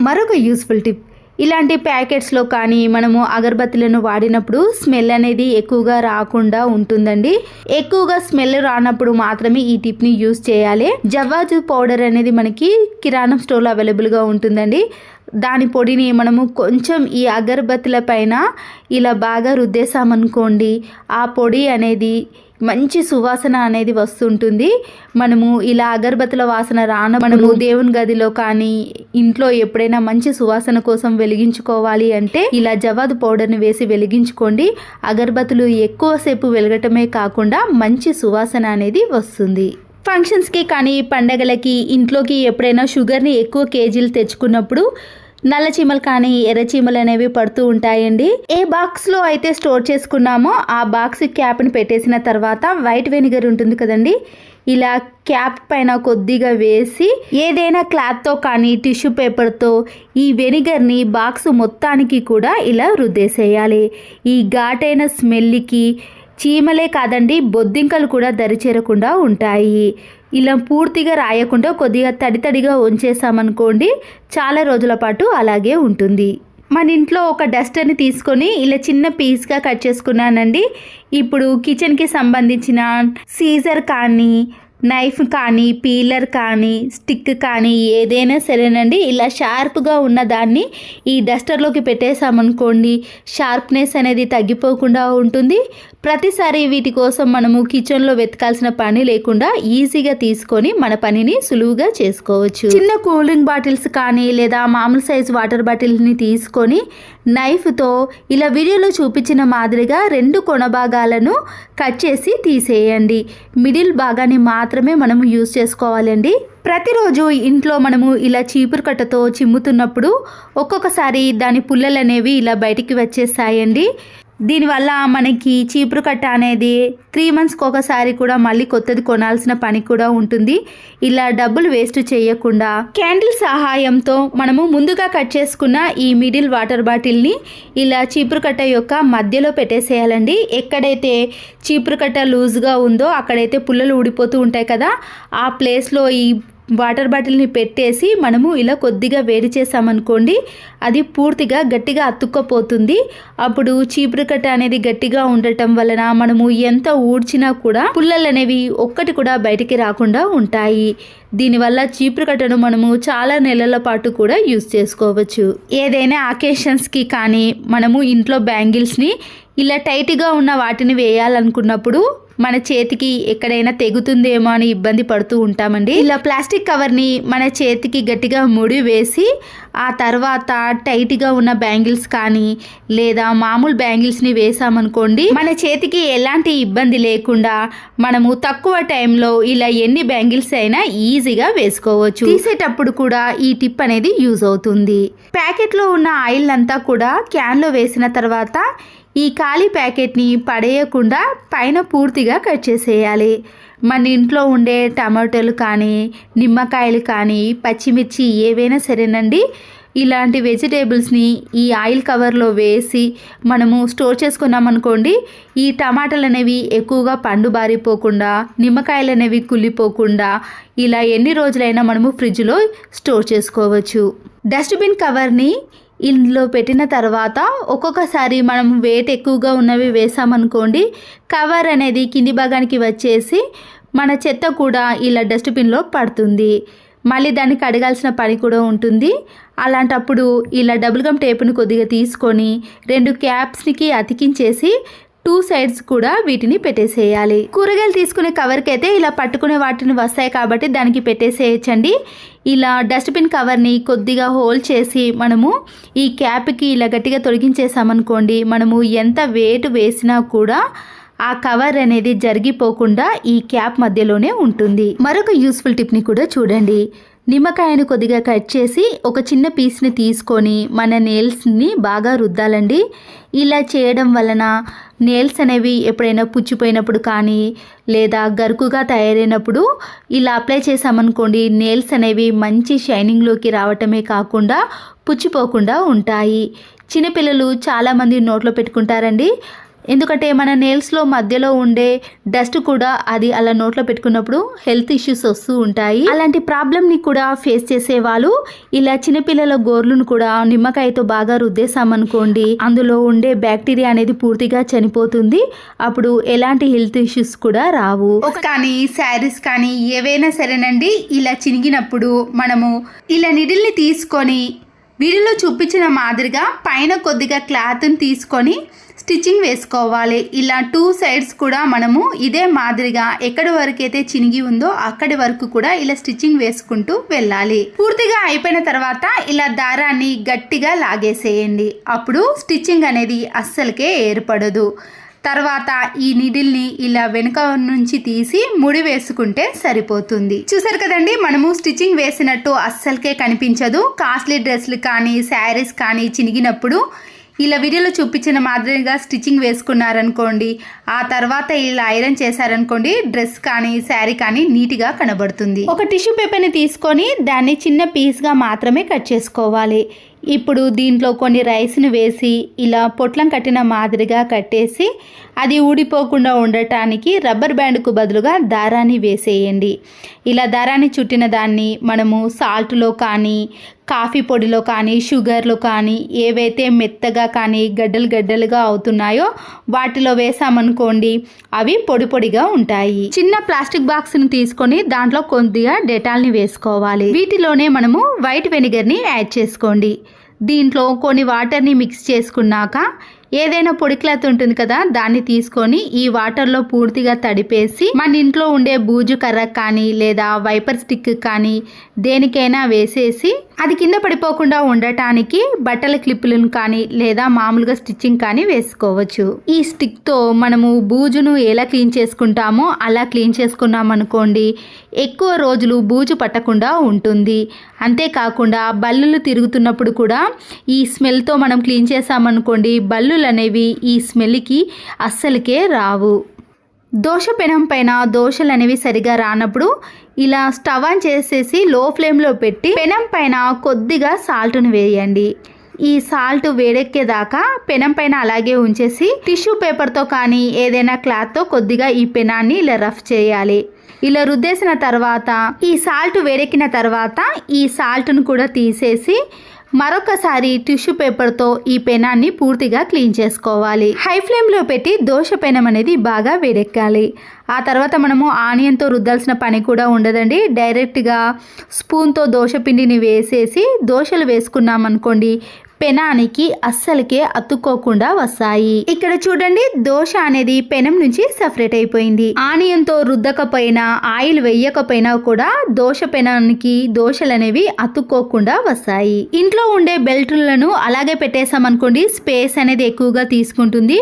మరొక యూస్ఫుల్ టిప్, ఇలాంటి ప్యాకెట్స్లో కానీ మనము అగరబత్తులను వాడినప్పుడు స్మెల్ అనేది ఎక్కువగా రాకుండా ఉంటుందండి. ఎక్కువగా స్మెల్ రానప్పుడు మాత్రమే ఈ టిప్ని యూజ్ చేయాలి. జవ్వాజు పౌడర్ అనేది మనకి కిరాణం స్టోర్లో అవైలబుల్గా ఉంటుందండి. దాని పొడిని మనము కొంచెం ఈ అగరబత్తుల పైన ఇలా బాగా రుద్దేశామనుకోండి, ఆ పొడి అనేది మంచి సువాసన అనేది వస్తుంటుంది. మనము ఇలా అగరబత్తుల వాసన మనము దేవుని గదిలో కానీ ఇంట్లో ఎప్పుడైనా మంచి సువాసన కోసం వెలిగించుకోవాలి అంటే ఇలా జవాదు పౌడర్ని వేసి వెలిగించుకోండి. అగరబత్తులు ఎక్కువసేపు వెలగటమే కాకుండా మంచి సువాసన అనేది వస్తుంది. ఫంక్షన్స్కి కానీ పండగలకి ఇంట్లోకి ఎప్పుడైనా షుగర్ని ఎక్కువ కేజీలు తెచ్చుకున్నప్పుడు నల్ల చీమలు కానీ ఎర్ర చీమలు అనేవి పడుతూ ఉంటాయండి. ఏ బాక్స్లో అయితే స్టోర్ చేసుకున్నామో ఆ బాక్స్ క్యాప్ని పెట్టేసిన తర్వాత వైట్ వెనిగర్ ఉంటుంది కదండి, ఇలా క్యాప్ పైన కొద్దిగా వేసి ఏదైనా క్లాత్తో కానీ టిష్యూ పేపర్తో ఈ వెనిగర్ని బాక్స్ మొత్తానికి కూడా ఇలా రుద్దేసేయాలి. ఈ ఘాటైన స్మెల్కి చీమలే కాదండి బొద్దింకలు కూడా దరిచేరకుండా ఉంటాయి. ఇలా పూర్తిగా రాయకుండా కొద్దిగా తడిగా ఉంచేసామనుకోండి, చాలా రోజుల పాటు అలాగే ఉంటుంది. మన ఇంట్లో ఒక డస్టర్ని తీసుకొని ఇలా చిన్న పీస్గా కట్ చేసుకున్నానండి. ఇప్పుడు కిచెన్కి సంబంధించిన సీజర్ కానీ నైఫ్ కానీ పీలర్ కానీ స్టిక్ కానీ ఏదైనా సరేనండి, ఇలా షార్ప్గా ఉన్న దాన్ని ఈ డస్టర్లోకి పెట్టేసామనుకోండి, షార్ప్నెస్ అనేది తగ్గిపోకుండా ఉంటుంది. ప్రతిసారి వీటి కోసం మనము కిచెన్లో వెతకాల్సిన పని లేకుండా ఈజీగా తీసుకొని మన పనిని సులువుగా చేసుకోవచ్చు. చిన్న కూలింగ్ బాటిల్స్ కానీ లేదా మామూలు సైజ్ వాటర్ బాటిల్ని తీసుకొని నైఫ్తో ఇలా వీడియోలో చూపించిన మాదిరిగా 2 కొన భాగాలను కట్ చేసి తీసేయండి. మిడిల్ భాగాన్ని మాత్రమే మనము యూజ్ చేసుకోవాలండి. ప్రతిరోజు ఇంట్లో మనము ఇలా చీపురు కట్టతో చిమ్ముతున్నప్పుడు ఒక్కొక్కసారి దాని పుల్లలు అనేవి ఇలా బయటికి వచ్చేస్తాయండి. దీనివల్ల మనకి చీపురు కట్ట అనేది 3 మంత్స్కి ఒకసారి కూడా మళ్ళీ కొత్తది కొనాల్సిన పని కూడా ఉంటుంది. ఇలా డబ్బులు వేస్ట్ చేయకుండా క్యాండిల్ సహాయంతో మనము ముందుగా కట్ చేసుకున్న ఈ మిడిల్ వాటర్ బాటిల్ని ఇలా చీపురు కట్ట యొక్క మధ్యలో పెట్టేసేయాలండి. ఎక్కడైతే చీపురు కట్ట లూజ్గా ఉందో అక్కడైతే పుల్లలు ఊడిపోతూ ఉంటాయి కదా, ఆ ప్లేస్లో ఈ వాటర్ బాటిల్ని పెట్టేసి మనము ఇలా కొద్దిగా వేడి చేసామనుకోండి, అది పూర్తిగా గట్టిగా అతుక్కపోతుంది. అప్పుడు చీపురు కట్ట అనేది గట్టిగా ఉండటం వలన మనము ఎంత ఊడ్చినా కూడా పుల్లలు అనేవి ఒక్కటి కూడా బయటికి రాకుండా ఉంటాయి. దీనివల్ల చీపురు కట్టను మనము చాలా నెలల పాటు కూడా యూజ్ చేసుకోవచ్చు. ఏదైనా అకేషన్స్కి కానీ మనము ఇంట్లో బ్యాంగిల్స్ని ఇలా టైట్గా ఉన్న వాటిని వేయాలనుకున్నప్పుడు మన చేతికి ఎక్కడైనా తెగుతుందేమో అని ఇబ్బంది పడుతూ ఉంటామండి. ఇలా ప్లాస్టిక్ కవర్ని మన చేతికి గట్టిగా ముడి వేసి ఆ తర్వాత టైట్గా ఉన్న బ్యాంగిల్స్ కానీ లేదా మామూలు బ్యాంగిల్స్ని వేసామనుకోండి, మన చేతికి ఎలాంటి ఇబ్బంది లేకుండా మనము తక్కువ టైంలో ఇలా ఎన్ని బ్యాంగిల్స్ అయినా ఈజీగా వేసుకోవచ్చు. తీసేటప్పుడు కూడా ఈ టిప్ అనేది యూజ్ అవుతుంది. ప్యాకెట్లో ఉన్న ఆయిల్ అంతా కూడా క్యాన్లో వేసిన తర్వాత ఈ ఖాళీ ప్యాకెట్ని పడేయకుండా పైన పూర్తిగా కట్ చేసేయాలి. మన ఇంట్లో ఉండే టమాటోలు కానీ నిమ్మకాయలు కానీ పచ్చిమిర్చి ఏవైనా సరేనండి, ఇలాంటి వెజిటేబుల్స్ని ఈ ఆయిల్ కవర్లో వేసి మనము స్టోర్ చేసుకున్నామనుకోండి, ఈ టమాటాలు అనేవి ఎక్కువగా పండు బారిపోకుండా, నిమ్మకాయలు అనేవి కుళ్ళిపోకుండా ఇలా ఎన్ని రోజులైనా మనము ఫ్రిడ్జ్లో స్టోర్ చేసుకోవచ్చు. డస్ట్బిన్ కవర్ని ఇందులో పెట్టిన తర్వాత ఒక్కొక్కసారి మనం వెయిట్ ఎక్కువగా ఉన్నవి వేసామనుకోండి, కవర్ అనేది కింది భాగానికి వచ్చేసి మన చెత్త కూడా ఇలా డస్ట్బిన్లో పడుతుంది. మళ్ళీ దాన్ని కడగాల్సిన పని కూడా ఉంటుంది. అలాంటప్పుడు ఇలా డబుల్ గమ్ టేపుని కొద్దిగా తీసుకొని 2 క్యాప్స్కి అతికించేసి 2 సైడ్స్ కూడా వీటిని పెట్టేసేయాలి. కూరగాయలు తీసుకునే కవర్కి అయితే ఇలా పట్టుకునే వాటిని వస్తాయి కాబట్టి దానికి పెట్టేసేయచ్చండి. ఇలా డస్ట్బిన్ కవర్ని కొద్దిగా హోల్ చేసి మనము ఈ క్యాప్కి ఇలా గట్టిగా తొలగించేసామనుకోండి, మనము ఎంత వెయిట్ వేసినా కూడా ఆ కవర్ అనేది జరిగిపోకుండా ఈ క్యాప్ మధ్యలోనే ఉంటుంది. మరొక యూస్ఫుల్ టిప్ని కూడా చూడండి. నిమ్మకాయను కొద్దిగా కట్ చేసి ఒక చిన్న పీస్ని తీసుకొని మన నెయిల్స్ని బాగా రుద్దాలండి. ఇలా చేయడం వలన నెయిల్స్ అనేవి ఎప్పుడైనా పుచ్చిపోయినప్పుడు కానీ లేదా గరుకుగా తయారైనప్పుడు ఇలా అప్లై చేసామనుకోండి, నెయిల్స్ అనేవి మంచి షైనింగ్లోకి రావటమే కాకుండా పుచ్చిపోకుండా ఉంటాయి. చిన్నపిల్లలు చాలామంది నోట్లో పెట్టుకుంటారండి. ఎందుకంటే మన నెయిల్స్లో మధ్యలో ఉండే డస్ట్ కూడా అది అలా నోట్లో పెట్టుకున్నప్పుడు హెల్త్ ఇష్యూస్ వస్తూ ఉంటాయి. అలాంటి ప్రాబ్లమ్ని కూడా ఫేస్ చేసేవాళ్ళు ఇలా చిన్నపిల్లల గోర్లను కూడా నిమ్మకాయతో బాగా రుద్దేశామనుకోండి, అందులో ఉండే బ్యాక్టీరియా అనేది పూర్తిగా చనిపోతుంది. అప్పుడు ఎలాంటి హెల్త్ ఇష్యూస్ కూడా రావు. కానీ శారీస్ కానీ ఏవైనా సరేనండి, ఇలా చినిగినప్పుడు మనము ఇలా నిడిల్ని తీసుకొని వీడియోలో చూపించిన మాదిరిగా పైన కొద్దిగా క్లాత్ని తీసుకొని స్టిచ్చింగ్ వేసుకోవాలి. ఇలా 2 సైడ్స్ కూడా మనము ఇదే మాదిరిగా ఎక్కడి వరకు అయితే చినిగి ఉందో అక్కడి వరకు కూడా ఇలా స్టిచ్చింగ్ వేసుకుంటూ వెళ్ళాలి. పూర్తిగా అయిపోయిన తర్వాత ఇలా దారాన్ని గట్టిగా లాగేసేయండి. అప్పుడు స్టిచ్చింగ్ అనేది అస్సలకే ఏర్పడదు. తర్వాత ఈ నీడిల్ని ఇలా వెనుక నుంచి తీసి ముడి వేసుకుంటే సరిపోతుంది. చూసారు కదండి, మనము స్టిచ్చింగ్ వేసినట్టు అస్సలకే కనిపించదు. కాస్ట్లీ డ్రెస్లు కానీ శారీస్ కానీ చినిగినప్పుడు ఇలా వీడియోలో చూపించిన మాదిరిగా స్టిచ్చింగ్ వేసుకున్నారనుకోండి, ఆ తర్వాత ఇలా ఐరన్ చేశారనుకోండి, డ్రెస్ కానీ శారీ కానీ నీట్గా కనబడుతుంది. ఒక టిష్యూ పేపర్ని తీసుకొని దాన్ని చిన్న పీస్గా మాత్రమే కట్ చేసుకోవాలి. ఇప్పుడు దీంట్లో కొన్ని రైస్ని వేసి ఇలా పొట్లం కట్టిన మాదిరిగా కట్టేసి అది ఊడిపోకుండా ఉండటానికి రబ్బర్ బ్యాండ్కు బదులుగా దారాన్ని వేసేయండి. ఇలా దారాన్ని చుట్టిన దాన్ని మనము సాల్ట్లో కానీ కాఫీ పొడిలో కానీ షుగర్లో కానీ ఏవైతే మెత్తగా కానీ గడ్డలు గడ్డలుగా అవుతున్నాయో వాటిలో వేసామనుకోండి, అవి పొడి పొడిగా ఉంటాయి. చిన్న ప్లాస్టిక్ బాక్స్ని తీసుకొని దాంట్లో కొద్దిగా డెటాల్ని వేసుకోవాలి. వీటిలోనే మనము వైట్ వెనిగర్ని యాడ్ చేసుకోండి. దీంట్లో కొన్ని వాటర్ని మిక్స్ చేసుకున్నాక ఏదైనా పొడి క్లాత్ ఉంటుంది కదా, దాన్ని తీసుకొని ఈ వాటర్లో పూర్తిగా తడిపేసి మన ఇంట్లో ఉండే బూజు కర్ర కానీ లేదా వైపర్ స్టిక్ కానీ దేనికైనా వేసేసి అది కింద పడిపోకుండా ఉండటానికి బట్టల క్లిప్పులను కానీ లేదా మామూలుగా స్టిచ్చింగ్ కానీ వేసుకోవచ్చు. ఈ స్టిక్తో మనము బూజును ఎలా క్లీన్ చేసుకుంటామో అలా క్లీన్ చేసుకున్నాం అనుకోండి, ఎక్కువ రోజులు బూజు పట్టకుండా ఉంటుంది. అంతేకాకుండా బల్లులు తిరుగుతున్నప్పుడు కూడా ఈ స్మెల్తో మనం క్లీన్ చేసామనుకోండి, బల్లులు అనేవి ఈ స్మెల్కి అస్సలకే రావు. దోశ పెనం పైన దోశలు అనేవి సరిగా రానప్పుడు ఇలా స్టవ్ ఆన్ చేసేసి లో ఫ్లేమ్లో పెట్టి పెనం పైన కొద్దిగా సాల్ట్ను వేయండి. ఈ సాల్ట్ వేడెక్కేదాకా పెనం పైన అలాగే ఉంచేసి టిష్యూ పేపర్తో కానీ ఏదైనా క్లాత్తో కొద్దిగా ఈ పెనాన్ని ఇలా రఫ్ చేయాలి. ఇలా రుద్దేసిన తర్వాత ఈ సాల్ట్ వేడెక్కిన తర్వాత ఈ సాల్ట్ను కూడా తీసేసి మరొకసారి టిష్యూ పేపర్తో ఈ పెనాన్ని పూర్తిగా క్లీన్ చేసుకోవాలి. హై ఫ్లేమ్లో పెట్టి దోశ పెనం అనేది బాగా వేడెక్కాలి. ఆ తర్వాత మనము ఆనియన్తో రుద్దాల్సిన పని కూడా ఉండదండి. డైరెక్ట్గా స్పూన్తో దోశ పిండిని వేసేసి దోశలు వేసుకున్నాం అనుకోండి, పెనానికి అస్సలకే అతుక్కోకుండా వస్తాయి. ఇక్కడ చూడండి, దోశ అనేది పెనం నుంచి సపరేట్ అయిపోయింది. ఆనియన్తో రుద్దకపోయినా ఆయిల్ వేయకపోయినా కూడా దోశ పెనానికి దోశలు అనేవి అతుక్కోకుండా వస్తాయి. ఇంట్లో ఉండే బెల్టులను అలాగే పెట్టేసామనుకోండి, స్పేస్ అనేది ఎక్కువగా తీసుకుంటుంది.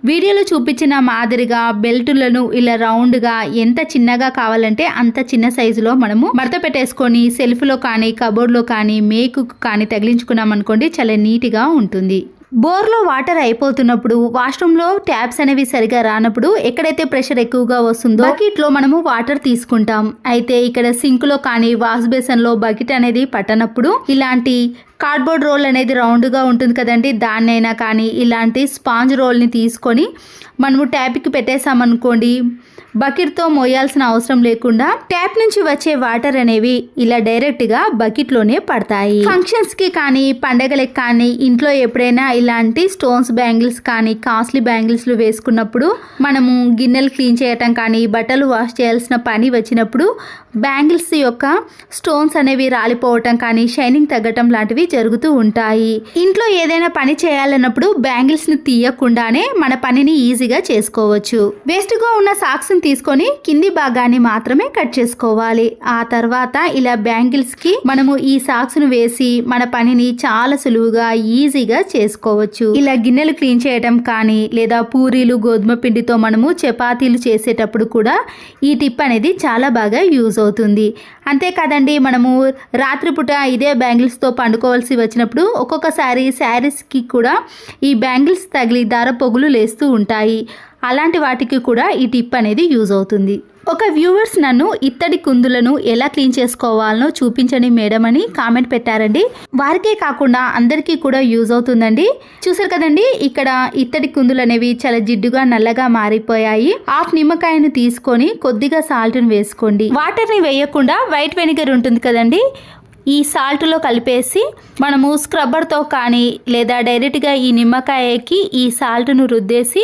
వీడియోలో చూపించిన మాదిరిగా బెల్టులను ఇలా రౌండ్గా ఎంత చిన్నగా కావాలంటే అంత చిన్న సైజులో మనము మడత పెట్టేసుకొని సెల్ఫ్లో కానీ కబోర్డ్లో కానీ మేకు కానీ తగిలించుకున్నాం అనుకోండి, చాలా నీట్గా ఉంటుంది. బోర్లో వాటర్ అయిపోతున్నప్పుడు, వాష్రూమ్లో ట్యాప్స్ అనేవి సరిగా రానప్పుడు ఎక్కడైతే ప్రెషర్ ఎక్కువగా వస్తుందో బకెట్లో మనము వాటర్ తీసుకుంటాం. అయితే ఇక్కడ సింక్లో కానీ వాష్ బేసిన్లో బకెట్ అనేది పట్టనప్పుడు ఇలాంటి కార్డ్బోర్డ్ రోల్ అనేది రౌండ్గా ఉంటుంది కదండి, దాన్నైనా కానీ ఇలాంటి స్పాంజ్ రోల్ని తీసుకొని మనము ట్యాప్కి పెట్టేసామనుకోండి, బకెట్తో మోయాల్సిన అవసరం లేకుండా ట్యాప్ నుంచి వచ్చే వాటర్ అనేవి ఇలా డైరెక్ట్గా బకెట్లోనే పడతాయి. ఫంక్షన్స్కి కానీ పండగలకి కానీ ఇంట్లో ఎప్పుడైనా ఇలాంటి స్టోన్స్ బ్యాంగిల్స్ కానీ కాస్ట్లీ బ్యాంగిల్స్లు వేసుకున్నప్పుడు మనము గిన్నెలు క్లీన్ చేయటం కానీ బట్టలు వాష్ చేయాల్సిన పని వచ్చినప్పుడు బ్యాంగిల్స్ యొక్క స్టోన్స్ అనేవి రాలిపోవటం కానీ షైనింగ్ తగ్గటం లాంటివి జరుగుతూ ఉంటాయి. ఇంట్లో ఏదైనా పని చేయాలన్నప్పుడు బ్యాంగిల్స్ని తీయకుండానే మన పనిని ఈజీగా చేసుకోవచ్చు. వేస్ట్గా ఉన్న సాక్స్ని తీసుకొని కింది భాగాన్ని మాత్రమే కట్ చేసుకోవాలి. ఆ తర్వాత ఇలా బ్యాంగిల్స్కి మనము ఈ సాక్స్ను వేసి మన పనిని చాలా సులువుగా ఈజీగా చేసుకోవచ్చు. ఇలా గిన్నెలు క్లీన్ చేయడం కానీ లేదా పూరీలు గోధుమ పిండితో మనము చపాతీలు చేసేటప్పుడు కూడా ఈ టిప్ అనేది చాలా బాగా యూజ్ అవుతుంది. అంతేకాదండి, మనము రాత్రిపూట ఇదే బ్యాంగిల్స్తో పండుకోవాల్సి వచ్చినప్పుడు ఒక్కొక్కసారి శారీస్కి కూడా ఈ బ్యాంగిల్స్ తగిలి దార పొగులు లేస్తూ ఉంటాయి. అలాంటి వాటికి కూడా ఈ టిప్ అనేది యూజ్ అవుతుంది. ఒక వ్యూవర్స్ నన్ను ఇత్తడి కుందులను ఎలా క్లీన్ చేసుకోవాలనో చూపించండి మేడం అని కామెంట్ పెట్టారండి. వారికే కాకుండా అందరికీ కూడా యూజ్ అవుతుందండి. చూసారు కదండి, ఇక్కడ ఇత్తడి కుందులు అనేవి చాలా జిడ్డుగా నల్లగా మారిపోయాయి. హాఫ్ నిమ్మకాయను తీసుకొని కొద్దిగా సాల్ట్ని వేసుకోండి. వాటర్ని వేయకుండా వైట్ వెనిగర్ ఉంటుంది కదండి, ఈ సాల్ట్లో కలిపేసి మనము స్క్రబ్బర్తో కానీ లేదా డైరెక్ట్గా ఈ నిమ్మకాయకి ఈ సాల్ట్ను రుద్దేసి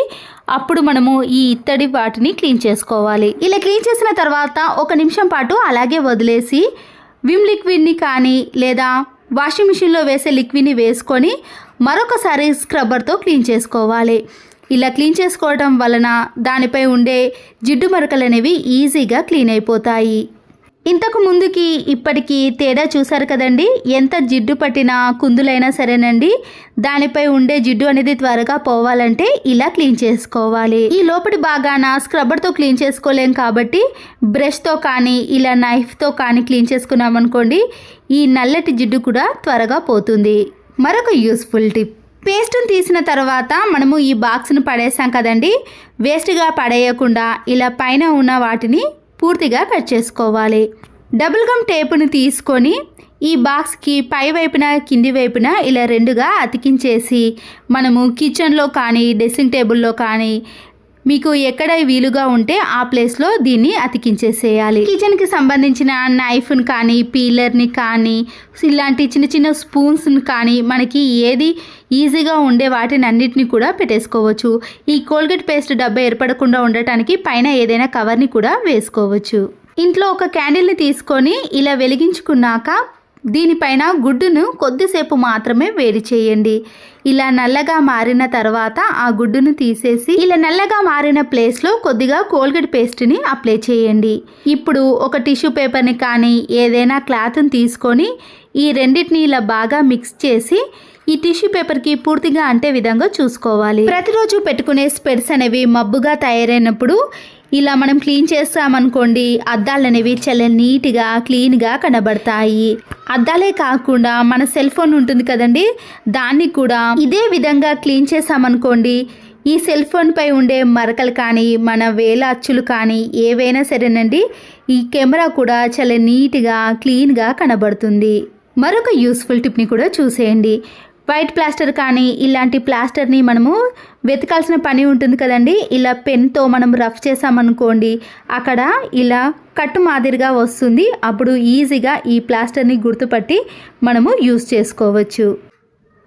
అప్పుడు మనము ఈ ఇత్తడి వాటిని క్లీన్ చేసుకోవాలి. ఇలా క్లీన్ చేసిన తర్వాత 1 నిమిషం పాటు అలాగే వదిలేసి విమ్ లిక్విడ్ని కానీ లేదా వాషింగ్ మిషన్లో వేసే లిక్విడ్ని వేసుకొని మరొకసారి స్క్రబ్బర్తో క్లీన్ చేసుకోవాలి. ఇలా క్లీన్ చేసుకోవడం వలన దానిపై ఉండే జిడ్డు మరకలు అనేవి ఈజీగా క్లీన్ అయిపోతాయి. ఇంతకు ముందుకి ఇప్పటికీ తేడా చూసారు కదండి. ఎంత జిడ్డు పట్టిన కుందులైనా సరేనండి, దానిపై ఉండే జిడ్డు అనేది త్వరగా పోవాలంటే ఇలా క్లీన్ చేసుకోవాలి. ఈ లోపటి భాగాన స్క్రబ్బర్తో క్లీన్ చేసుకోలేం కాబట్టి బ్రష్తో కానీ ఇలా నైఫ్తో కానీ క్లీన్ చేసుకున్నాం అనుకోండి, ఈ నల్లటి జిడ్డు కూడా త్వరగా పోతుంది. మరొక యూస్ఫుల్ టిప్, పేస్ట్ని తీసిన తర్వాత మనము ఈ బాక్స్ను పడేసాం కదండి, వేస్ట్గా పడేయకుండా ఇలా పైన ఉన్న వాటిని పూర్తిగా కట్ చేసుకోవాలి. డబుల్ గమ్ టేపుని తీసుకొని ఈ బాక్స్కి పై వైపున కింది వైపున ఇలా 2గా అతికించేసి మనము కిచెన్లో కానీ డ్రెస్సింగ్ టేబుల్లో కానీ మీకు ఎక్కడ వీలుగా ఉంటే ఆ ప్లేస్లో దీన్ని అతికించేసేయాలి. కిచెన్కి సంబంధించిన నైఫ్ని కానీ పీలర్ని కానీ ఇలాంటి చిన్న చిన్న స్పూన్స్ని కానీ మనకి ఏది ఈజీగా ఉండే వాటిని అన్నిటిని కూడా పెట్టేసుకోవచ్చు. ఈ కోల్గేట్ పేస్ట్ డబ్బా ఏర్పడకుండా ఉండటానికి పైన ఏదైనా కవర్ని కూడా వేసుకోవచ్చు. ఇంట్లో ఒక క్యాండిల్ని తీసుకొని ఇలా వెలిగించుకున్నాక దీనిపైన గుడ్డును కొద్దిసేపు మాత్రమే వేడి చేయండి. ఇలా నల్లగా మారిన తర్వాత ఆ గుడ్డును తీసేసి ఇలా నల్లగా మారిన ప్లేస్లో కొద్దిగా కోల్గేట్ పేస్ట్ని అప్లై చేయండి. ఇప్పుడు ఒక టిష్యూ పేపర్ని కానీ ఏదైనా క్లాత్ని తీసుకొని ఈ రెండింటిని ఇలా బాగా మిక్స్ చేసి ఈ టిష్యూ పేపర్కి పూర్తిగా అంటే విధంగా చూసుకోవాలి. ప్రతిరోజు పెట్టుకునే స్పెడ్స్ అనేవి మబ్బుగా తయారైనప్పుడు ఇలా మనం క్లీన్ చేస్తామనుకోండి, అద్దాలు అనేవి చాలా నీట్గా క్లీన్గా కనబడతాయి. అద్దాలే కాకుండా మన సెల్ ఫోన్ ఉంటుంది కదండి, దాన్ని కూడా ఇదే విధంగా క్లీన్ చేసామనుకోండి, ఈ సెల్ ఫోన్ పై ఉండే మరకలు కానీ మన వేల అచ్చులు కానీ ఏవైనా సరేనండి, ఈ కెమెరా కూడా చాలా నీట్గా క్లీన్గా కనబడుతుంది. మరొక యూస్ఫుల్ టిప్ని కూడా చూసేయండి. వైట్ ప్లాస్టర్ కానీ ఇలాంటి ప్లాస్టర్ని మనము వెతకాల్సిన పని ఉంటుంది కదండి. ఇలా పెన్తో మనం రఫ్ చేసామనుకోండి, అక్కడ ఇలా కట్టు మాదిరిగా వస్తుంది. అప్పుడు ఈజీగా ఈ ప్లాస్టర్ని గుర్తుపట్టి మనము యూస్ చేసుకోవచ్చు.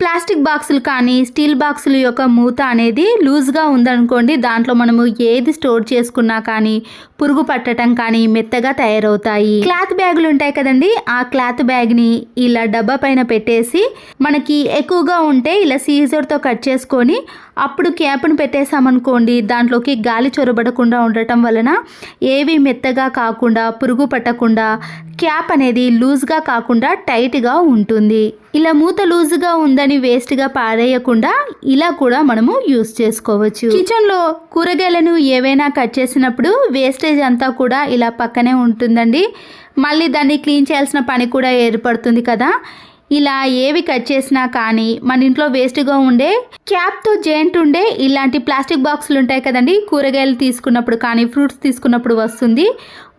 ప్లాస్టిక్ బాక్సులు కానీ స్టీల్ బాక్సుల యొక్క మూత అనేది లూజ్గా ఉందనుకోండి, దాంట్లో మనము ఏది స్టోర్ చేసుకున్నా కానీ పురుగు పట్టడం కానీ మెత్తగా తయారవుతాయి. క్లాత్ బ్యాగులు ఉంటాయి కదండి, ఆ క్లాత్ బ్యాగ్ని ఇలా డబ్బా పైన పెట్టేసి మనకి ఎక్కువగా ఉంటే ఇలా సీజర్తో కట్ చేసుకొని అప్పుడు క్యాప్ను పెట్టేసామనుకోండి, దాంట్లోకి గాలి చొరబడకుండా ఉండటం వలన ఏవి మెత్తగా కాకుండా పురుగు పట్టకుండా క్యాప్ అనేది లూజ్గా కాకుండా టైట్గా ఉంటుంది. ఇలా మూత లూజ్గా ఉందని వేస్ట్గా పారేయకుండా ఇలా కూడా మనము యూస్ చేసుకోవచ్చు. కిచెన్లో కూరగాయలను ఏవైనా కట్ చేసినప్పుడు వేస్టేజ్ అంతా కూడా ఇలా పక్కనే ఉంటుందండి. మళ్ళీ దాన్ని క్లీన్ చేయాల్సిన పని కూడా ఏర్పడుతుంది కదా. ఇలా ఏవి కట్ చేసినా కానీ మన ఇంట్లో వేస్ట్గా ఉండే క్యాప్తో జాయింట్ ఉండే ఇలాంటి ప్లాస్టిక్ బాక్సులు ఉంటాయి కదండి, కూరగాయలు తీసుకున్నప్పుడు కానీ ఫ్రూట్స్ తీసుకున్నప్పుడు వస్తుంది.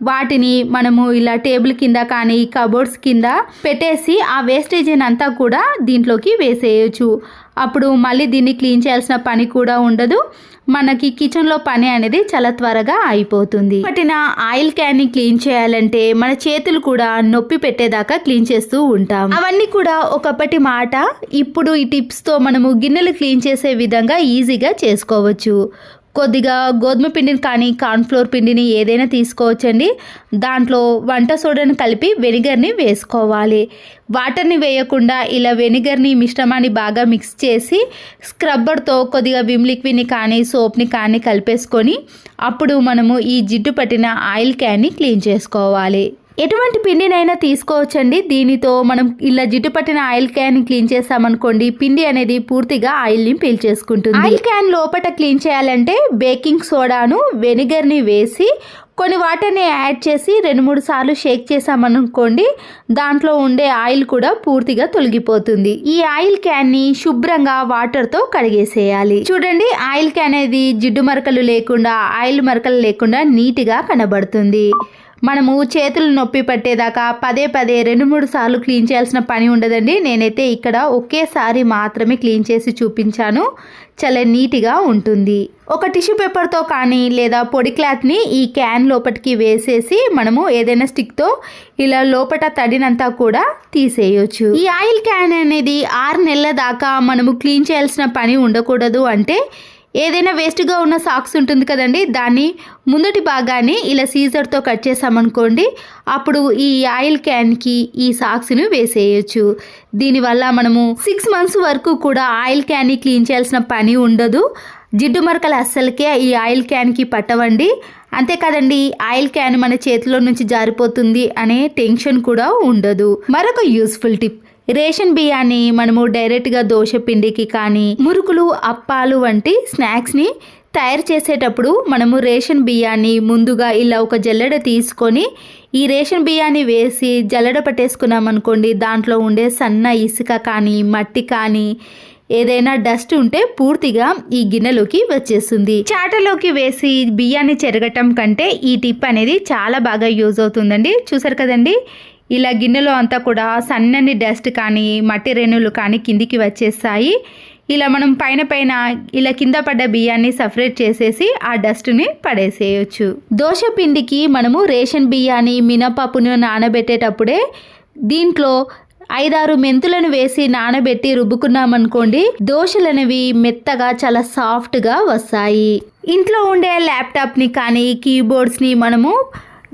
వాటిని మనము ఇలా టేబుల్ కింద కానీ కబోర్డ్స్ కింద పెట్టేసి ఆ వేస్టేజ్ అంతా కూడా దీంట్లోకి వేసేయచ్చు. అప్పుడు మళ్ళీ దీన్ని క్లీన్ చేయాల్సిన పని కూడా ఉండదు. మనకి కిచెన్లో పని అనేది చాలా త్వరగా అయిపోతుంది. పట్టిన ఆయిల్ క్యాన్ని క్లీన్ చేయాలంటే మన చేతులు కూడా నొప్పి పెట్టేదాకా క్లీన్ చేస్తూ ఉంటాం. అవన్నీ కూడా ఒకప్పటి మాట. ఇప్పుడు ఈ టిప్స్తో మనము గిన్నెలు క్లీన్ చేసే విధంగా ఈజీగా చేసుకోవచ్చు. కొద్దిగా గోధుమ పిండిని కానీ కార్న్ఫ్లోర్ పిండిని ఏదైనా తీసుకోవచ్చండి. దాంట్లో వంట సోడాను కలిపి వెనిగర్ని వేసుకోవాలి. వాటర్ని వేయకుండా ఇలా వెనిగర్ని మిశ్రమాన్ని బాగా మిక్స్ చేసి స్క్రబ్బర్తో కొద్దిగా విమ్ లిక్విడ్ని కానీ సోప్ని కానీ కలిపేసుకొని అప్పుడు మనము ఈ జిడ్డు పట్టిన ఆయిల్ క్యాన్ని క్లీన్ చేసుకోవాలి. ఎటువంటి పిండినైనా తీసుకోవచ్చండి. దీనితో మనం ఇలా జిడ్డు పట్టిన ఆయిల్ క్యాన్ క్లీన్ చేసామనుకోండి, పిండి అనేది పూర్తిగా ఆయిల్ని పీల్చేసుకుంటుంది. ఆయిల్ క్యాన్ లోపల క్లీన్ చేయాలంటే బేకింగ్ సోడాను వెనిగర్ని వేసి కొన్ని వాటర్ని యాడ్ చేసి 2-3 సార్లు షేక్ చేసామనుకోండి, దాంట్లో ఉండే ఆయిల్ కూడా పూర్తిగా తొలగిపోతుంది. ఈ ఆయిల్ క్యాన్ని శుభ్రంగా వాటర్తో కడిగేసేయాలి. చూడండి, ఆయిల్ క్యాన్ అనేది జిడ్డు మరకలు లేకుండా ఆయిల్ మరకలు లేకుండా నీట్గా కనబడుతుంది. మనము చేతులు నొప్పి పట్టేదాకా పదే 2-3 సార్లు క్లీన్ చేయాల్సిన పని ఉండదండి. నేనైతే ఇక్కడ ఒకేసారి మాత్రమే క్లీన్ చేసి చూపించాను. చాలా నీట్గా ఉంటుంది. ఒక టిష్యూ పేపర్తో కానీ లేదా పొడి క్లాత్ని ఈ క్యాన్ లోపలికి వేసేసి మనము ఏదైనా స్టిక్తో ఇలా లోపల తడినంతా కూడా తీసేయచ్చు. ఈ ఆయిల్ క్యాన్ అనేది 6 నెలల దాకా మనము క్లీన్ చేయాల్సిన పని ఉండకూడదు. అంటే ఏదైనా వేస్ట్గా ఉన్న సాక్స్ ఉంటుంది కదండి, దాన్ని ముందటి భాగాన్ని ఇలా సీజర్తో కట్ చేసామనుకోండి, అప్పుడు ఈ ఆయిల్ క్యాన్కి ఈ సాక్స్ని వేసేయచ్చు. దీనివల్ల మనము 6 మంత్స్ వరకు కూడా ఆయిల్ క్యాన్ని క్లీన్ చేయాల్సిన పని ఉండదు. జిడ్డు మరకలు అస్సలకే ఈ ఆయిల్ క్యాన్కి పట్టవండి. అంతే కదండి, ఆయిల్ క్యాన్ మన చేతిలో నుంచి జారిపోతుంది అనే టెన్షన్ కూడా ఉండదు. మరొక యూస్ఫుల్ టిప్, రేషన్ బియ్యాన్ని మనము డైరెక్ట్గా దోశ పిండికి కానీ మురుకులు అప్పాలు వంటి స్నాక్స్ని తయారు చేసేటప్పుడు మనము రేషన్ బియ్యాన్ని ముందుగా ఇలా ఒక జల్లెడ తీసుకొని ఈ రేషన్ బియ్యాన్ని వేసి జల్లెడ పట్టేసుకున్నాం అనుకోండి, దాంట్లో ఉండే సన్న ఇసుక కానీ మట్టి కానీ ఏదైనా డస్ట్ ఉంటే పూర్తిగా ఈ గిన్నెలోకి వచ్చేస్తుంది. చాటలోకి వేసి బియ్యాన్ని చెరగటం కంటే ఈ టిప్ అనేది చాలా బాగా యూజ్ అవుతుందండి. చూసారు కదండి, ఇలా గిన్నెలో అంతా కూడా సన్నని డస్ట్ కానీ మట్టి రేణులు కానీ కిందికి వచ్చేస్తాయి. ఇలా మనం పైన ఇలా కింద పడ్డ బియ్యాన్ని సపరేట్ చేసేసి ఆ డస్ట్ని పడేసేయచ్చు. దోశ పిండికి మనము రేషన్ బియ్యాన్ని మినపప్పును నానబెట్టేటప్పుడే దీంట్లో 5-6 మెంతులను వేసి నానబెట్టి రుబ్బుకున్నామనుకోండి, దోశలు అనేవి మెత్తగా చాలా సాఫ్ట్గా వస్తాయి. ఇంట్లో ఉండే ల్యాప్టాప్ని కానీ కీబోర్డ్స్ని మనము